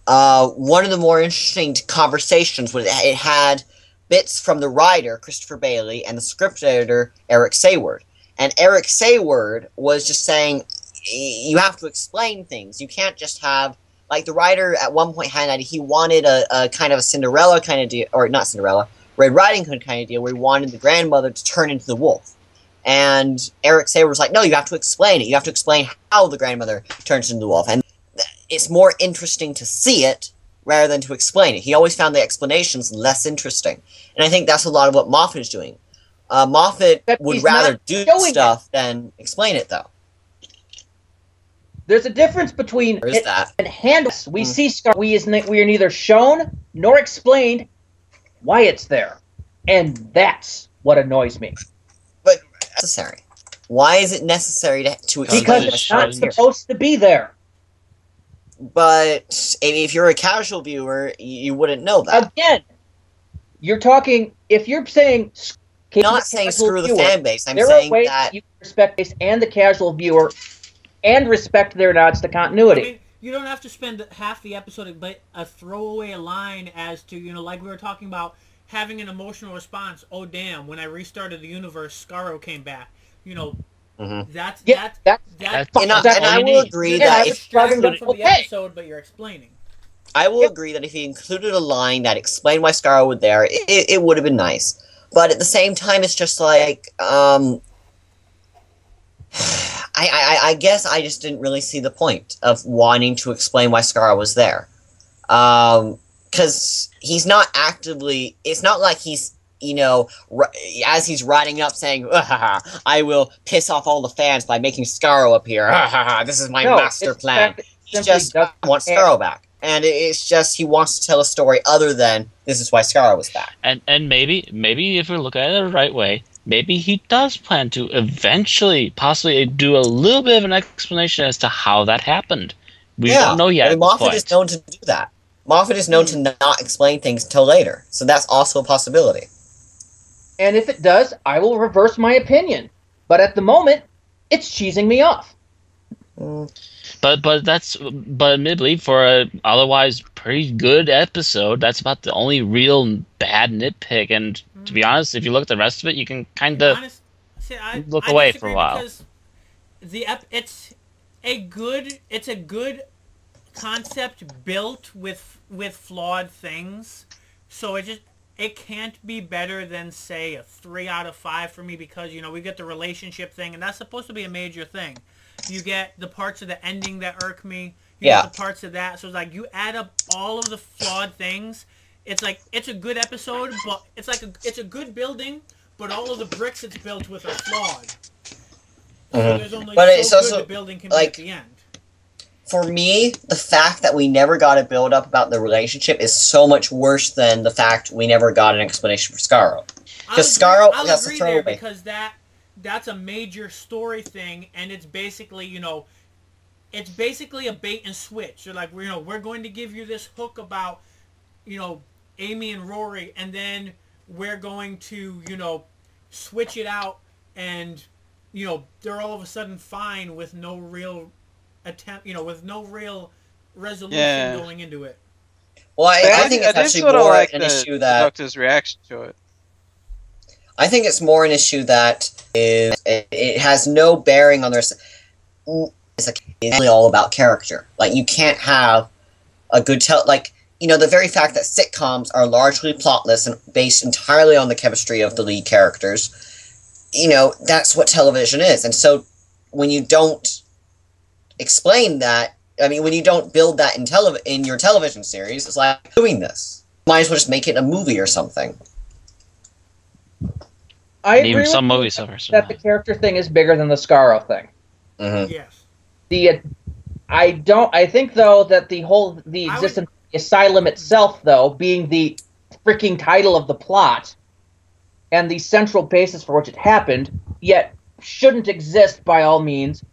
One of the more interesting conversations was it had bits from the writer, Christopher Bailey, and the script editor, Eric Sayward. And Eric Sayward was just saying, you have to explain things. You can't just have, like, the writer at one point had an idea, he wanted a kind of a Cinderella kind of deal, or not Cinderella, Red Riding Hood kind of deal, where he wanted the grandmother to turn into the wolf. And Eric Sayward was like, no, you have to explain it. You have to explain how the grandmother turns into the wolf. And it's more interesting to see it rather than to explain it. He always found the explanations less interesting. And I think that's a lot of what Moffat is doing. Moffat would rather do stuff than explain it, though. There's a difference between it and handles. We see Scar. We are neither shown nor explained why it's there. And that's what annoys me. But necessary. Why is it necessary to explain? Because it's not supposed to be there. But if you're a casual viewer, you wouldn't know that. Again, you're talking. If you're saying, I'm not saying screw the fan base. I'm saying there are ways that you respect base and the casual viewer, and respect their nods to continuity. I mean, you don't have to spend half the episode, but a throwaway line as to, like we were talking about, having an emotional response. Oh damn! When I restarted the universe, Scarrow came back. That's and I will agree that if from the episode, but you're explaining. I will agree that if he included a line that explained why Scarrow was there, it would have been nice. But at the same time, it's just like, I guess I just didn't really see the point of wanting to explain why Scarrow was there. Because he's not actively, it's not like he's, as he's riding up saying, I will piss off all the fans by making Scarrow appear. This is my master plan. He just wants Scarrow back. And it's just he wants to tell a story other than this is why Scarrow was back. And maybe if we look at it the right way, maybe he does plan to eventually possibly do a little bit of an explanation as to how that happened. We don't know yet. Moffat is known to do that. Moffat is known to not explain things until later. So that's also a possibility. And if it does, I will reverse my opinion. But at the moment, it's cheesing me off. But admittedly, for a otherwise pretty good episode, that's about the only real bad nitpick. And to be honest, if you look at the rest of it, you can kind of look away for a while. It's a good concept built with flawed things. So it can't be better than, say, a 3 out of 5 for me because, we get the relationship thing, and that's supposed to be a major thing. You get the parts of the ending that irk me. You get the parts of that. So it's like you add up all of the flawed things. It's like it's a good episode, but it's a good building, but all of the bricks it's built with are flawed. So there's only so good the building can be at the end. For me, the fact that we never got a build-up about the relationship is so much worse than the fact we never got an explanation for Scarrow. Because Scarrow has to throw away. Because that's a major story thing, and it's basically, it's basically a bait and switch. They're like, we're going to give you this hook about, Amy and Rory, and then we're going to, switch it out, and, they're all of a sudden fine with no real attempt, with no real resolution going into it. Well, I think it's actually more an issue that... the Doctor's reaction to it. I think it's more an issue that it has no bearing on their... It's really all about character. Like, you can't have a good... the very fact that sitcoms are largely plotless and based entirely on the chemistry of the lead characters, that's what television is. And so, when you don't explain that, when you don't build that in your television series, it's like doing this. Might as well just make it a movie or something. I agree even some with movies that the character thing is bigger than the Scarrow thing. Mm-hmm. Yes. I think though that the existence of Asylum itself, though, being the freaking title of the plot and the central basis for which it happened, yet shouldn't exist by all means,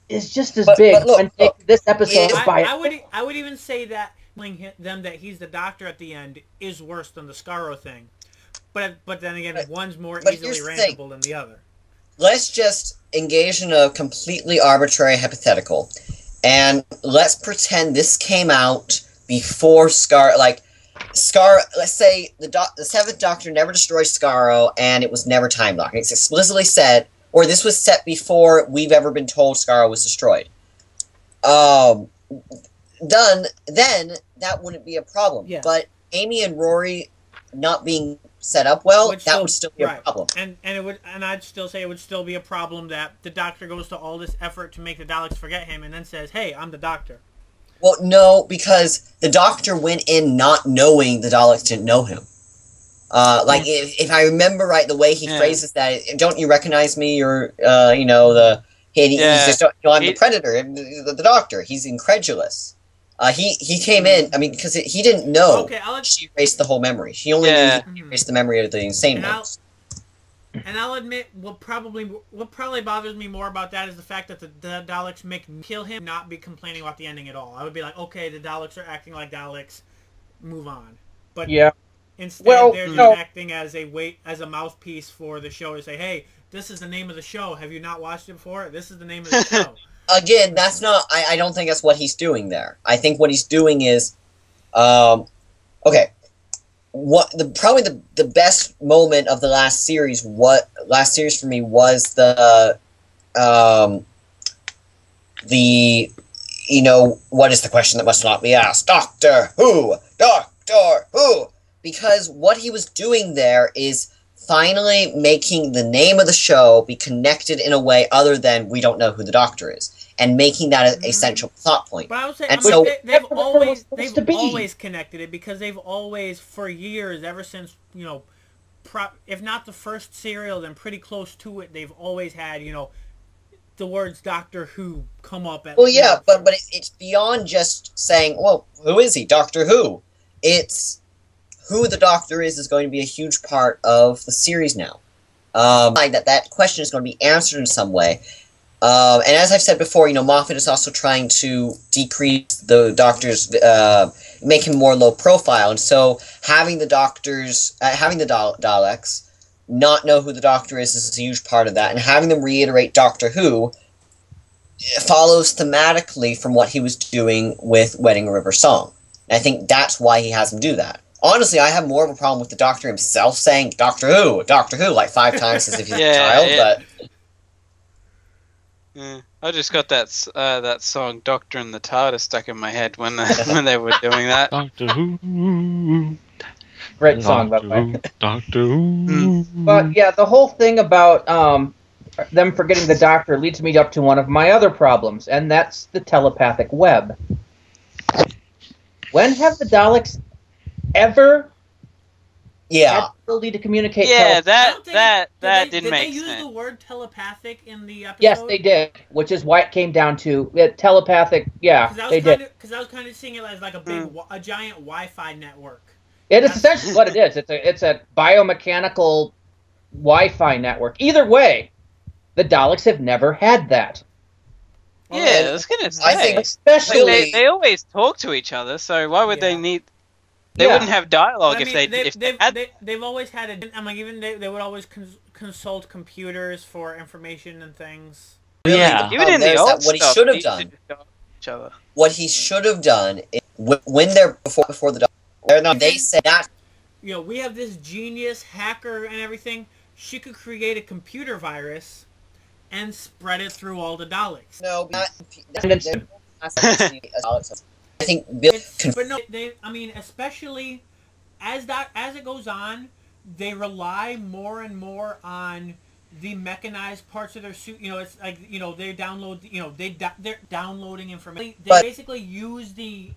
is just as big. But look, when taking this episode I would even say that telling them that he's the Doctor at the end is worse than the Scarrow thing. But then again, one's more easily randomable than the other. Let's just engage in a completely arbitrary hypothetical, and let's pretend this came out before let's say the Seventh Doctor never destroyed Scarrow, and it was never time locked. It's explicitly said, or this was set before we've ever been told Scarrow was destroyed. Then that wouldn't be a problem. Yeah. But Amy and Rory not being set up well, would still be a problem. And I'd still say it would still be a problem that the Doctor goes to all this effort to make the Daleks forget him, and then says, "Hey, I'm the Doctor." Well, no, because the Doctor went in not knowing the Daleks didn't know him. If I remember right, the way he phrases that, "Don't you recognize me? You're, he's just, I'm the Predator, the Doctor." He's incredulous. He came in, because he didn't know. Okay, she erased the whole memory. She only erased the memory of the insane ones. And I'll admit, what probably bothers me more about that is the fact that the Daleks make me kill him, not be complaining about the ending at all. I would be like, okay, the Daleks are acting like Daleks, move on. But instead, they're just acting as a mouthpiece for the show to say, hey, this is the name of the show. Have you not watched it before? This is the name of the show. Again, that's not. I don't think that's what he's doing there. I think what he's doing is, okay. Probably the best moment of the last series for me was the what is the question that must not be asked? Doctor Who, because what he was doing there is finally making the name of the show be connected in a way other than we don't know who the Doctor is, and making that an essential plot point. But I would say, they've always connected it, because they've always, for years, ever since, if not the first serial, then pretty close to it, they've always had, the words Doctor Who come up at. Well, yeah, but it's beyond just saying, well, who is he, Doctor Who? It's who the Doctor is going to be a huge part of the series now. That question is going to be answered in some way. And as I've said before, Moffat is also trying to decrease the Doctor's, make him more low profile, and so having the Daleks not know who the Doctor is a huge part of that, and having them reiterate Doctor Who follows thematically from what he was doing with Wedding River Song. And I think that's why he has them do that. Honestly, I have more of a problem with the Doctor himself saying Doctor Who, like 5 times as if he's a child, but... Yeah, I just got that song "Doctor and the TARDIS" stuck in my head when they were doing that. Doctor Who, great song, by the way. Doctor Who. But yeah, the whole thing about them forgetting the Doctor leads me up to one of my other problems, and that's the telepathic web. When have the Daleks ever had the ability to communicate? Yeah, that didn't make sense. Did they use the word telepathic in the episode? Yes, they did, which is why it came down to telepathic. Yeah, they did. Because I was kind of seeing it as like a giant Wi-Fi network. It is essentially what it is. It's a biomechanical Wi-Fi network. Either way, the Daleks have never had that. Yeah, I was gonna say. I think especially they always talk to each other, so why would they need? They wouldn't have dialogue if they had. They've always had it. Even they would always consult computers for information and things. Yeah, even in the old what he should have done. Each other. What he should have done is, when they're before the Daleks, they said that. We have this genius hacker and everything. She could create a computer virus and spread it through all the Daleks. No, I think especially as it goes on, they rely more and more on the mechanized parts of their suit. It's like they download. They're downloading information. They basically use they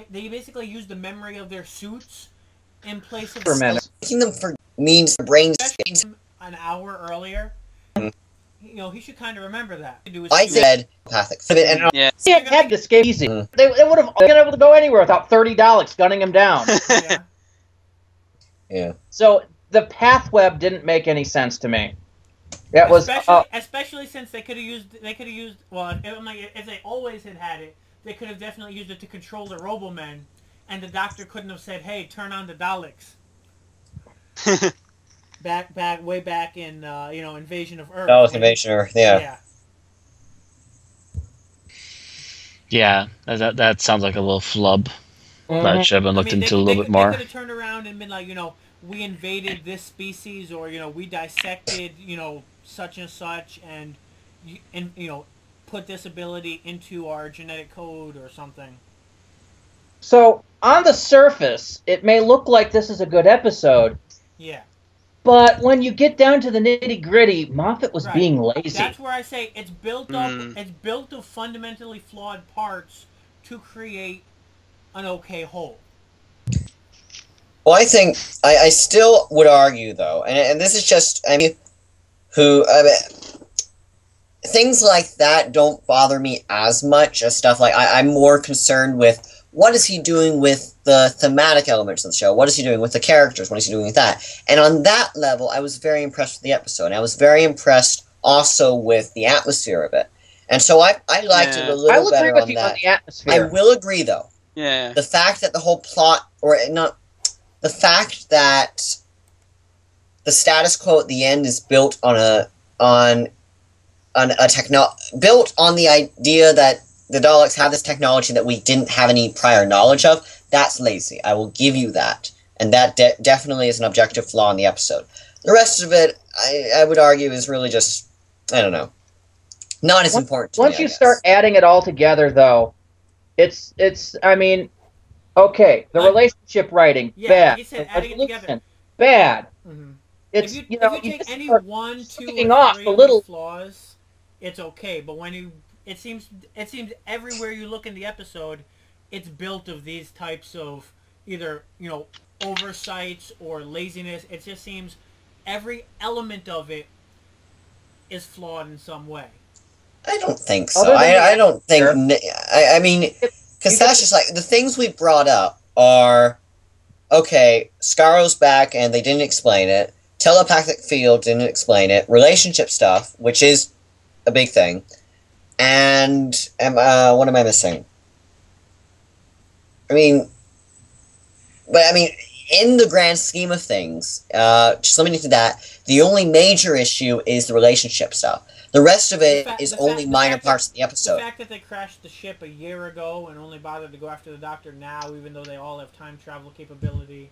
basically use the memory of their suits in place of making them for means brains an hour earlier. he should kind of remember that. I said telepathic. Yeah. See, it had to escape easy. They would have been able to go anywhere without 30 Daleks gunning him down. Yeah. Yeah. So the path web didn't make any sense to me. That was especially since they could have used well, if they always had it, they could have definitely used it to control the Robomen, and the Doctor couldn't have said, "Hey, turn on the Daleks." way back in Invasion of Earth. That was Invasion of Earth. Yeah. Yeah, that sounds like a little flub. That should have been looked into a little bit more. They could have turned around and been like, we invaded this species, or we dissected, such and such, and put this ability into our genetic code or something. So on the surface, it may look like this is a good episode. Yeah. But when you get down to the nitty gritty, Moffat was being lazy. That's where I say it's built up. It's built of fundamentally flawed parts to create an okay whole. Well, I think I still would argue though, and this is just things like that don't bother me as much as stuff like I'm more concerned with what is he doing with the thematic elements of the show? What is he doing with the characters? What is he doing with that? And on that level, I was very impressed with the episode. And I was very impressed also with the atmosphere of it. And so I liked it a little better on that. On the atmosphere. I will agree, though. Yeah. The fact that the whole plot, or not, the fact that the status quo at the end is built on built on the idea that the Daleks have this technology that we didn't have any prior knowledge of. That's lazy. I will give you that. And that definitely is an objective flaw in the episode. The rest of it, I would argue, is really just, I don't know, not as important to me, Once you start adding it all together, though, it's okay, the relationship writing, bad. Like you said, adding it together. Bad. Mm-hmm. It's, if you take any one, two, or three flaws, it's okay. But when it seems everywhere you look in the episode, it's built of these types of either oversights or laziness. It just seems every element of it is flawed in some way. I don't think so. I don't think. I mean, because that's just like the things we brought up are okay. Scarro's back, and they didn't explain it. Telepathic field didn't explain it. Relationship stuff, which is a big thing. And what am I missing? In the grand scheme of things, just limiting to that, the only major issue is the relationship stuff. The rest of it is only minor parts of the episode. The fact that they crashed the ship a year ago and only bothered to go after the Doctor now, even though they all have time travel capability.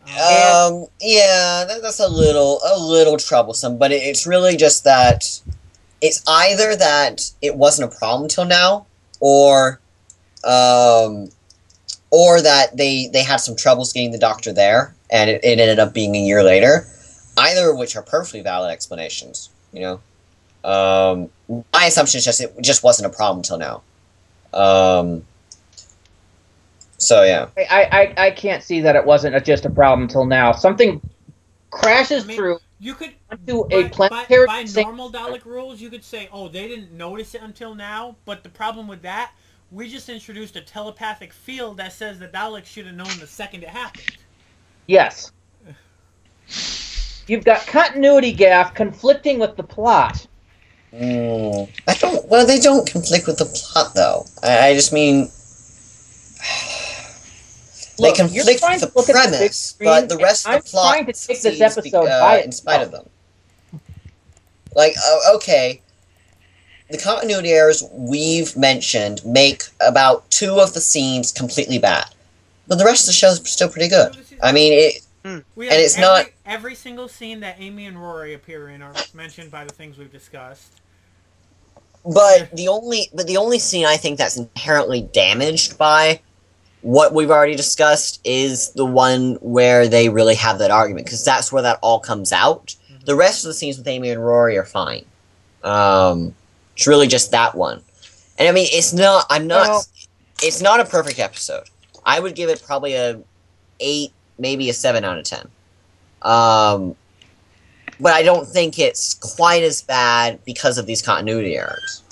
That's a little troublesome, but it's really just that it's either that it wasn't a problem till now, or that they had some troubles getting the Doctor there, and it ended up being a year later. Either of which are perfectly valid explanations, My assumption is it just wasn't a problem till now. So, yeah. I can't see that it wasn't just a problem till now. Something crashes through... You could a planetary by normal Dalek rules, you could say, "Oh, they didn't notice it until now." But the problem with that, we just introduced a telepathic field that says the Daleks should have known the second it happened. Yes. You've got continuity gaffe conflicting with the plot. Well, they don't conflict with the plot, though. I just mean... Look, they conflict with the premise, but the rest of the plot I'm trying to take this episode in spite of them. Okay, the continuity errors we've mentioned make about 2 of the scenes completely bad, but the rest of the show is still pretty good. Every single scene that Amy and Rory appear in are mentioned by the things we've discussed. But the only scene I think that's inherently damaged by what we've already discussed is the one where they really have that argument, because that's where that all comes out. Mm-hmm. The rest of the scenes with Amy and Rory are fine. It's really just that one. And it's not a perfect episode. I would give it probably a 8, maybe a 7 out of 10. but I don't think it's quite as bad because of these continuity errors.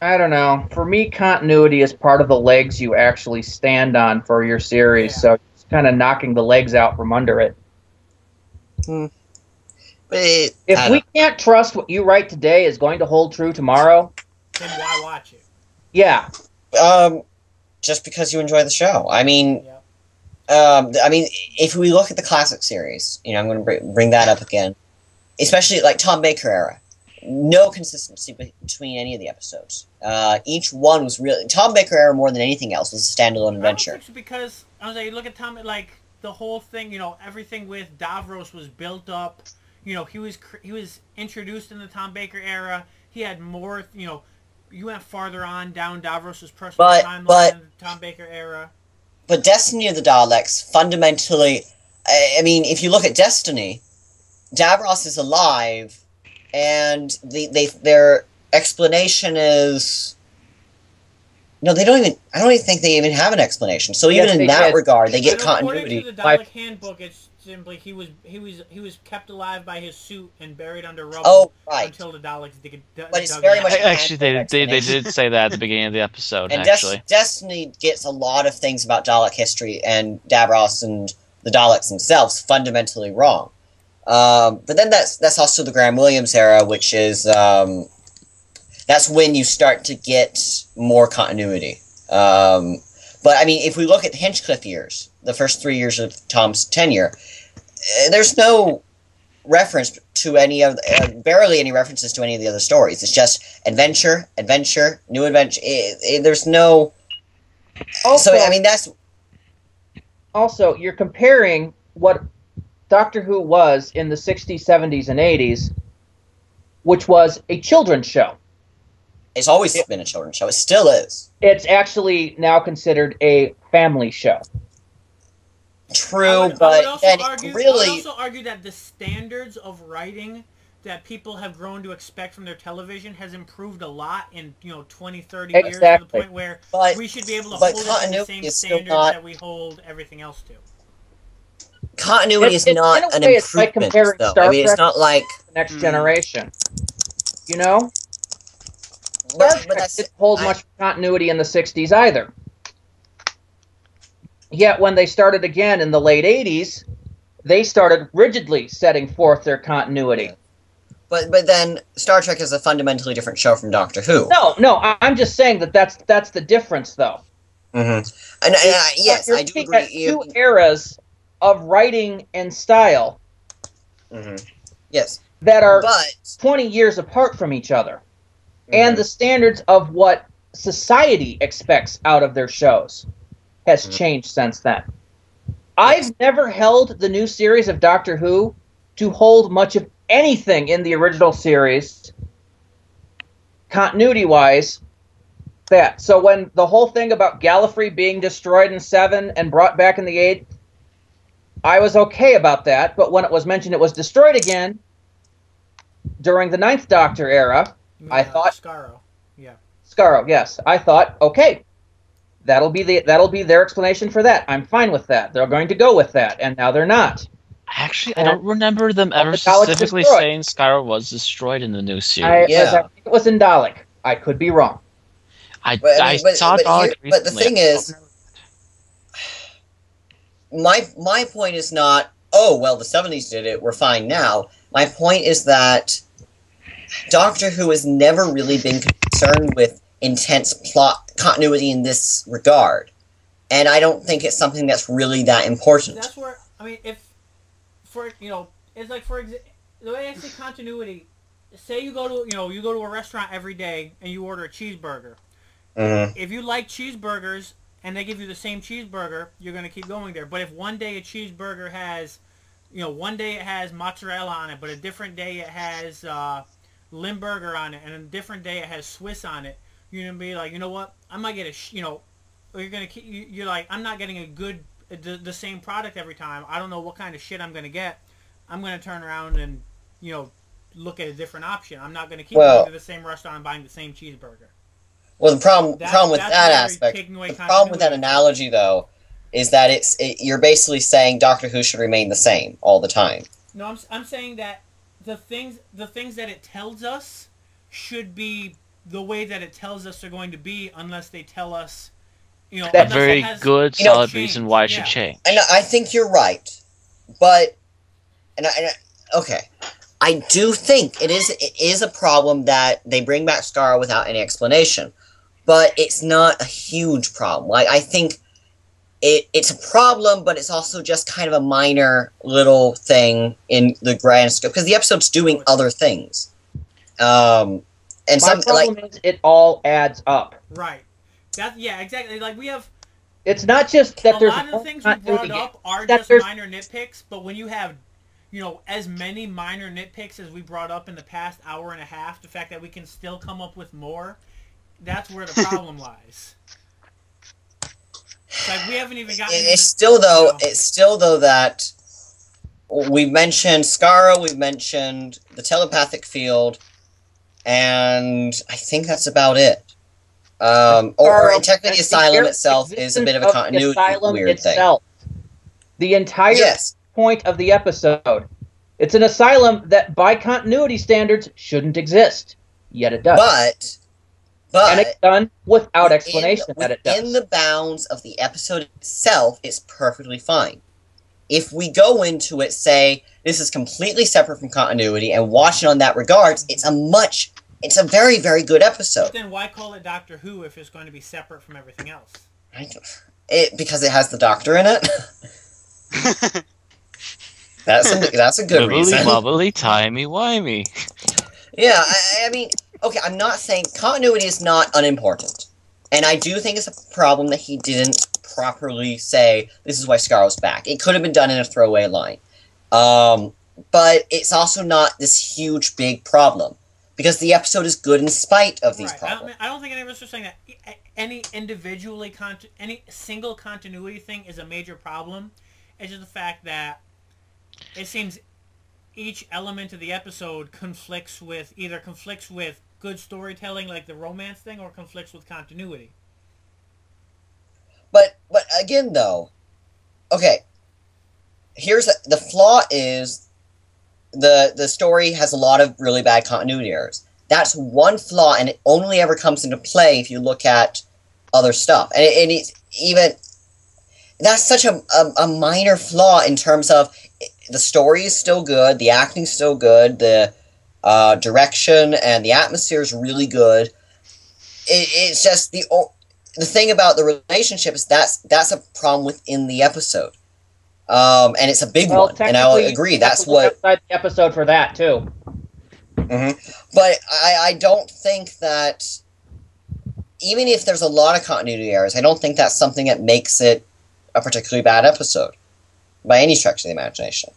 I don't know. For me, continuity is part of the legs you actually stand on for your series, Yeah. so it's kind of knocking the legs out from under it. But If we can't trust what you write today is going to hold true tomorrow, Then why watch it? yeah. just because you enjoy the show. I mean, Yep. if we look at the classic series, I'm going to bring that up again, especially like Tom Baker era. No consistency between any of the episodes. Each one was really Tom Baker era more than anything else was a standalone adventure. I don't think so, because I was like, look at Tom, like the whole thing. Everything with Davros was built up. He was introduced in the Tom Baker era. He had more. You went farther on down Davros's personal timeline in the Tom Baker era. But Destiny of the Daleks fundamentally, I mean, if you look at Destiny, Davros is alive. And their explanation is no, they don't even. I don't even think they even have an explanation. So even in that regard, they get continuity. According to the Dalek handbook, it's simply he was kept alive by his suit and buried under rubble until the Daleks dig. But it's very much actually they did say that at the beginning of the episode. And actually, Destiny gets a lot of things about Dalek history and Davros and the Daleks themselves fundamentally wrong. But then that's also the Graham Williams era, which is that's when you start to get more continuity. But I mean, if we look at the Hinchcliffe years, the first 3 years of Tom's tenure, there's no reference to any of barely any references to any of the other stories. It's just adventure, new adventure. There's no. Also, so I mean that's. Also, you're comparing what Doctor Who was in the 60s, 70s, and 80s, which was a children's show. It's always been a children's show. It still is. It's actually now considered a family show. True, but then I would also argue that the standards of writing that people have grown to expect from their television has improved a lot in 20, 30 years, to the point where we should be able to hold it to the same standards that we hold everything else to. Continuity is not an improvement, it's like comparing though. Star I mean, it's not like the Next Generation. Star Trek didn't hold much continuity in the 60s either. Yet when they started again in the late 80s, they started rigidly setting forth their continuity. But then Star Trek is a fundamentally different show from Doctor Who. No, I'm just saying that's the difference, though. Mm-hmm. And yes, I do agree. Two eras of writing and style. Mm-hmm. Yes. That are 20 years apart from each other. Mm-hmm. And the standards of what society expects out of their shows has changed since then. I've never held the new series of Doctor Who to hold much of anything in the original series, continuity-wise, that. So when the whole thing about Gallifrey being destroyed in 7 and brought back in the 8, I was okay about that, but when it was mentioned it was destroyed again during the 9th Doctor era, I thought... Scarrow. Yeah. Scarrow, yes. I thought, okay, that'll be their explanation for that. I'm fine with that. They're going to go with that, and now they're not. Actually, I don't remember them ever specifically saying Scarrow was destroyed in the new series. I think it was in Dalek. I could be wrong. I saw Dalek recently. But the thing is, my point is not, oh, well, the 70s did it, we're fine now. My point is that Doctor Who has never really been concerned with intense plot continuity in this regard. And I don't think it's something that's really that important. That's where, I mean, it's like, for example, the way I say continuity, say you go to a restaurant every day and you order a cheeseburger. Mm-hmm. If you like cheeseburgers and they give you the same cheeseburger, you're going to keep going there. But if one day a cheeseburger has, one day it has mozzarella on it, but a different day it has Limburger on it, and a different day it has Swiss on it, you're going to be like, you know what, I might get you're like, I'm not getting the same product every time. I don't know what kind of shit I'm going to get. I'm going to turn around and, look at a different option. I'm not going to keep going to the same restaurant and buying the same cheeseburger. Well, the problem with that aspect, the problem with that analogy, though, is that you're basically saying Doctor Who should remain the same all the time. No, I'm saying that the things that it tells us should be the way that it tells us they're going to be, unless they tell us, that very good, solid reason why it should change. And I think you're right, but okay, I do think it is a problem that they bring back Skara without any explanation, but it's not a huge problem. Like, I think it's a problem, but it's also just kind of a minor little thing in the grand scope, because the episode's doing other things. And my problem is it all adds up. Right. Yeah, exactly. Like, we have... It's not just that there's... A lot of the things we brought up are just minor nitpicks, but when you have, as many minor nitpicks as we brought up in the past hour and a half, the fact that we can still come up with more, that's where the problem lies. Like, we haven't even gotten... It's still though that we've mentioned Skara, we've mentioned the telepathic field, and I think that's about it. Or technically, the Asylum itself is a bit of a continuity weird thing. The entire point of the episode. It's an asylum that, by continuity standards, shouldn't exist. Yet it does. But and it's done without explanation that it does. In the bounds of the episode itself, it's perfectly fine. If we go into it, say, this is completely separate from continuity, and watch it on that regards, it's a very, very good episode. But then why call it Doctor Who if it's going to be separate from everything else? Because it has the Doctor in it. That's a good reason. Mubbly, timey-wimey. Yeah, I mean, okay, I'm not saying continuity is not unimportant. And I do think it's a problem that he didn't properly say, this is why Scarlet's back. It could have been done in a throwaway line. But it's also not this huge, big problem. Because the episode is good in spite of these problems. I don't think any of us are saying that any any single continuity thing is a major problem. It's just the fact that it seems each element of the episode conflicts with good storytelling, like the romance thing, or conflicts with continuity. But again, though, okay, here's the flaw is the story has a lot of really bad continuity errors. That's one flaw, and it only ever comes into play if you look at other stuff. And it's even... That's such a minor flaw in terms of the story is still good, the acting's still good, the direction and the atmosphere is really good. It's just the thing about the relationship is that's a problem within the episode. And it's a big one, and I'll agree. That's what outside the episode for that too. Mm-hmm. But I don't think that even if there's a lot of continuity errors, I don't think that's something that makes it a particularly bad episode by any stretch of the imagination.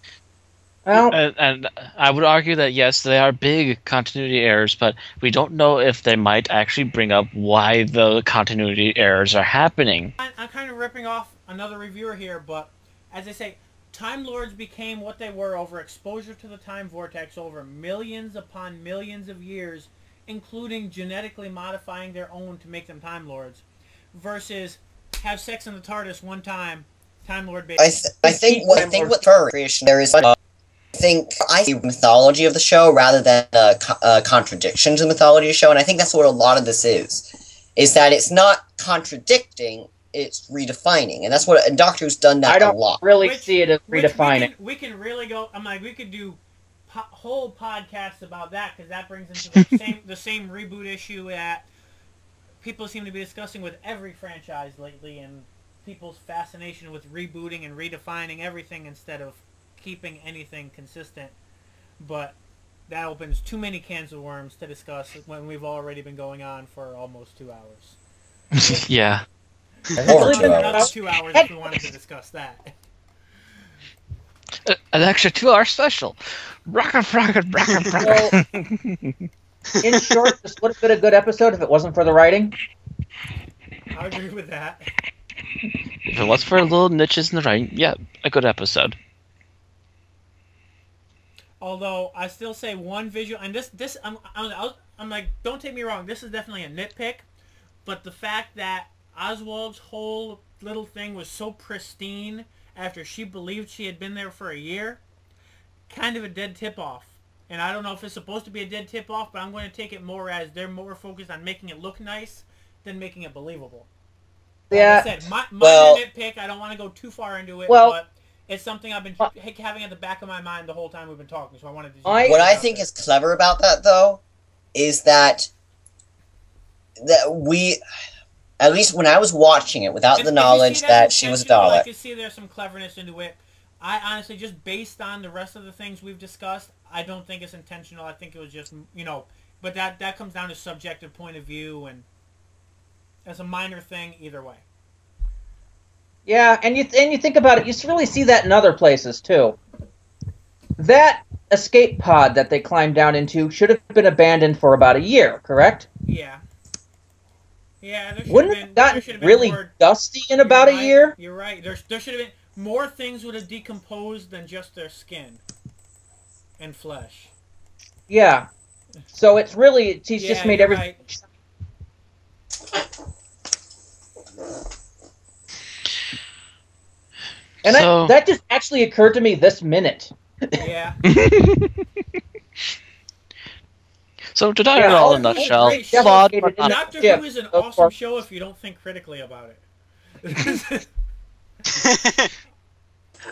Well, and I would argue that yes, they are big continuity errors, but we don't know if they might actually bring up why the continuity errors are happening. I'm kind of ripping off another reviewer here, but as I say, Time Lords became what they were over exposure to the time vortex over millions upon millions of years, including genetically modifying their own to make them Time Lords, versus have sex in the TARDIS one time, Time Lord baby. I think what creation there is. I see mythology of the show rather than a contradiction to the mythology of the show, and I think that's what a lot of this is that it's not contradicting, it's redefining, and that's what Doctor Who's done that a lot. I don't really see it as redefining. We can really go. I'm like, we could do whole podcasts about that, because that brings into the same reboot issue that people seem to be discussing with every franchise lately, and people's fascination with rebooting and redefining everything instead of keeping anything consistent. But that opens too many cans of worms to discuss when we've already been going on for almost 2 hours. Yeah. Or another 2 hours if we wanted to discuss that. An extra 2-hour special. Rocket. So, in short, this would have been a good episode if it wasn't for the writing. I agree with that. If it was for little niches in the writing, yeah, a good episode. Although I still say one visual, and I'm like, don't take me wrong, this is definitely a nitpick, but the fact that Oswald's whole little thing was so pristine after she believed she had been there for a year, kind of a dead tip-off. And I don't know if it's supposed to be a dead tip-off, but I'm going to take it more as they're more focused on making it look nice than making it believable. Yeah. Like I said, my nitpick, I don't want to go too far into it, but it's something I've been having at the back of my mind the whole time we've been talking, so I wanted to... What I think is clever about that, though, is that we... At least when I was watching it, without the knowledge that she was a Dalek... I could see there's some cleverness into it. I honestly, just based on the rest of the things we've discussed, I don't think it's intentional. I think it was just, but that comes down to subjective point of view, and it's a minor thing either way. Yeah, and you think about it, you really see that in other places too. That escape pod that they climbed down into should have been abandoned for about a year, correct? Yeah. Yeah, there should Wouldn't have been, it gotten really dusty in about a year? You're right. There should have been more things would have decomposed than just their skin and flesh. Yeah. So it's really he's just made everything. Right. And that just actually occurred to me this minute. Yeah. So to die in all in a nutshell, Doctor Who is an awesome show if you don't think critically about it.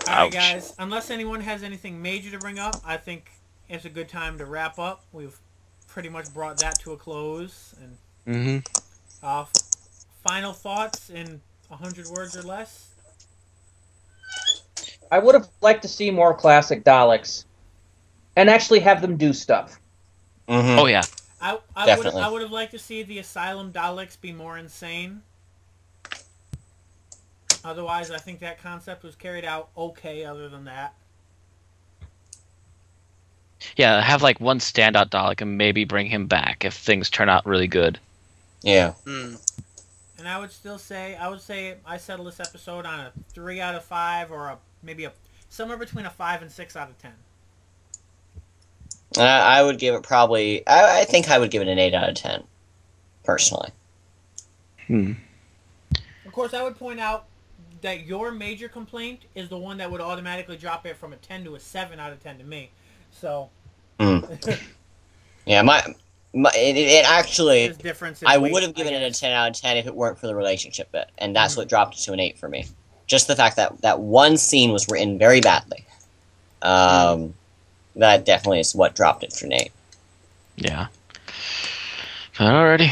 Alright guys, unless anyone has anything major to bring up, I think it's a good time to wrap up. We've pretty much brought that to a close. And final thoughts in 100 words or less? I would have liked to see more classic Daleks. And actually have them do stuff. Mm-hmm. Oh yeah. I would have liked to see the Asylum Daleks be more insane. Otherwise, I think that concept was carried out okay other than that. Yeah, have like one standout Dalek and maybe bring him back if things turn out really good. Yeah. And I would say I settle this episode on a 3 out of 5 or maybe somewhere between a 5 and 6 out of 10. I would give it probably... I think I would give it an 8 out of 10, personally. Of course, I would point out that your major complaint is the one that would automatically drop it from a 10 to a 7 out of 10 to me. So... Yeah, it actually... I would have given it a 10 out of 10 if it weren't for the relationship bit. And that's what dropped it to an 8 for me. Just the fact that that one scene was written very badly. That definitely is what dropped it to an 8. Yeah. Alrighty.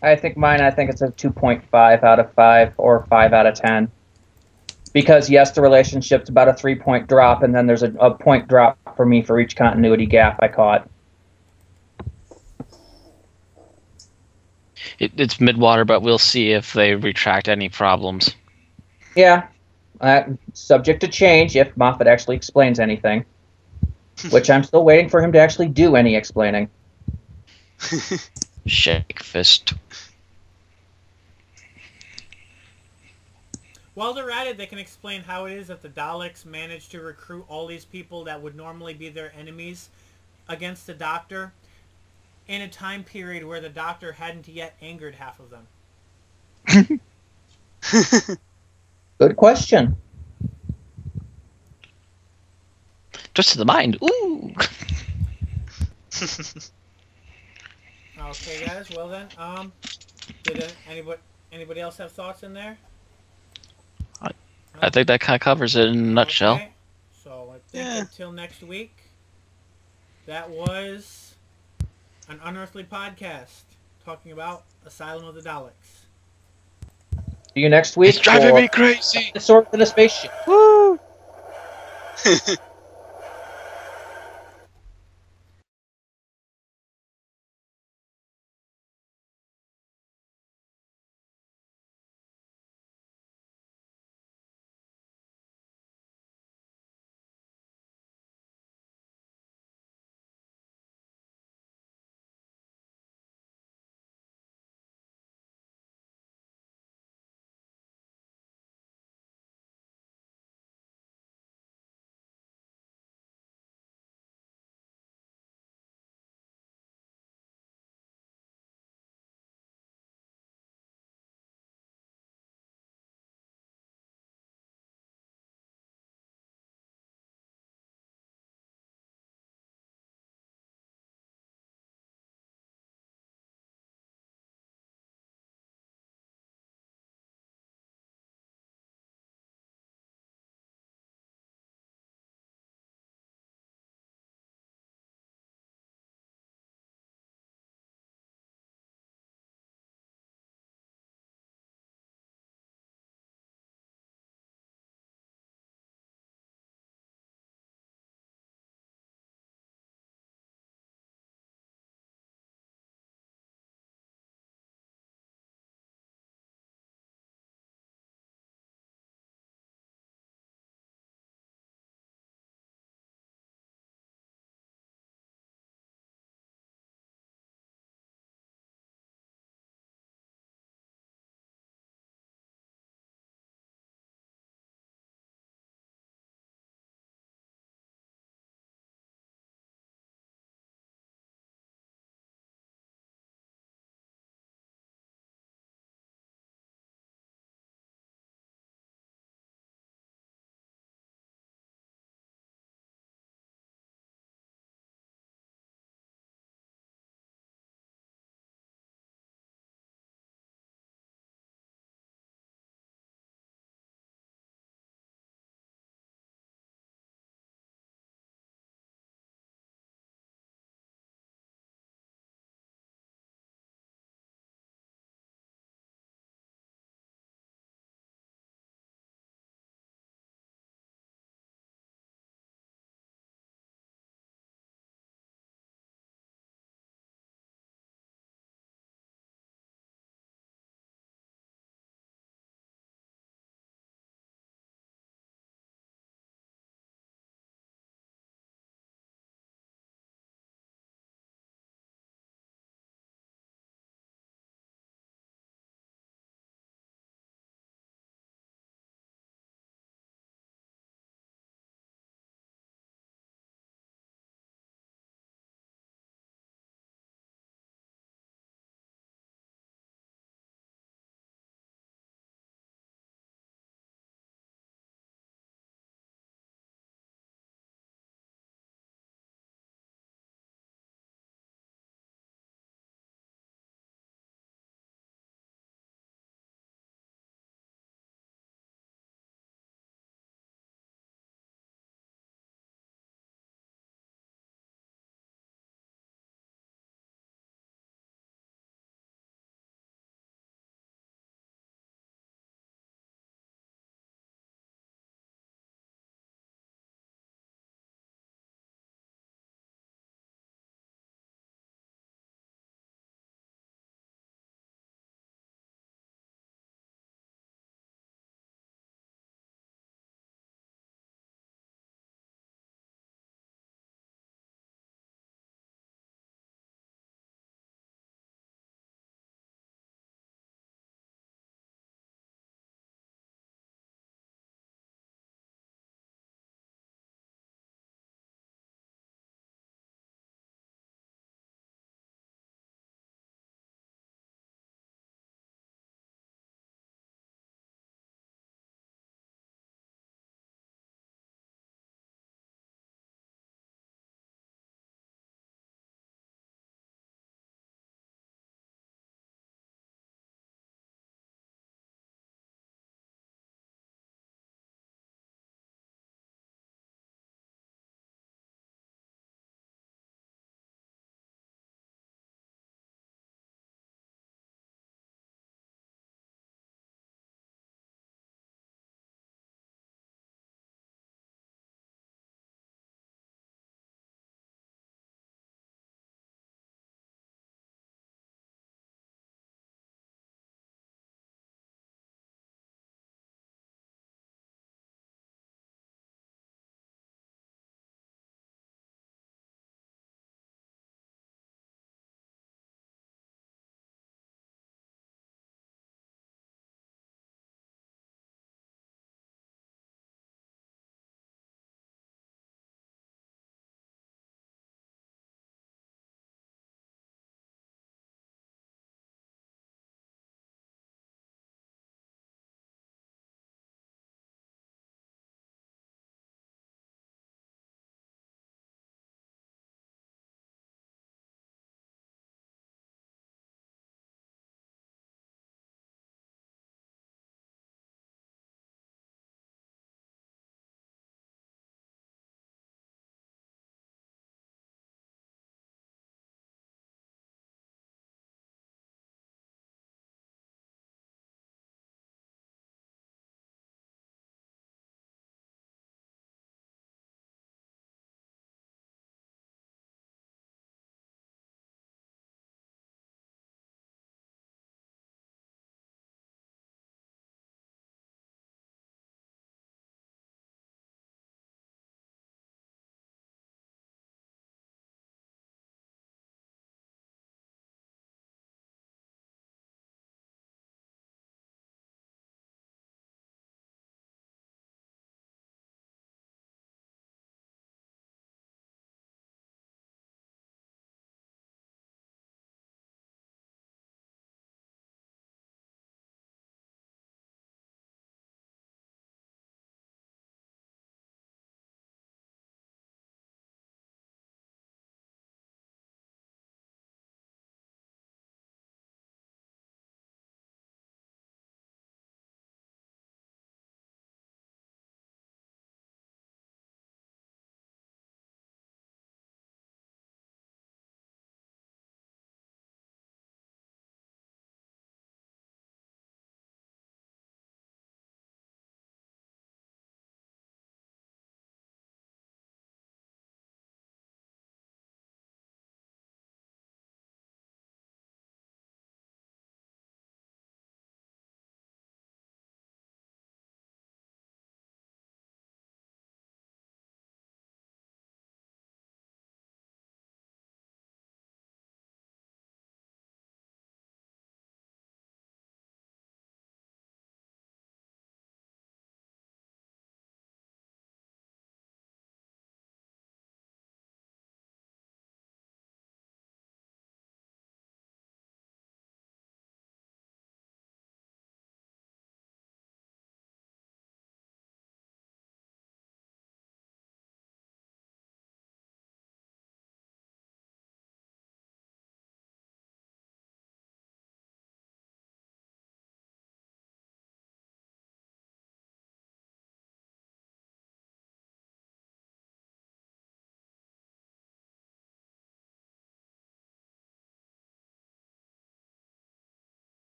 I think it's a 2.5 out of 5 or 5 out of 10. Because, yes, the relationship's about a 3-point drop, and then there's a point drop for me for each continuity gap I caught. It's midwater, but we'll see if they retract any problems. Yeah. Subject to change if Moffat actually explains anything. Which I'm still waiting for him to actually do any explaining. Shake fist. While they're at it, they can explain how it is that the Daleks managed to recruit all these people that would normally be their enemies against the Doctor in a time period where the Doctor hadn't yet angered half of them. Good question. Just to the mind. Ooh. Okay, guys. Well then, did anybody else have thoughts in there? I think that kind of covers it in a nutshell. Okay. So I think until next week, that was an Unearthly Podcast talking about Asylum of the Daleks. See you next week. It's driving me crazy. The sword in a spaceship. Woo!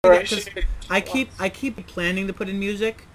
because I keep planning to put in music,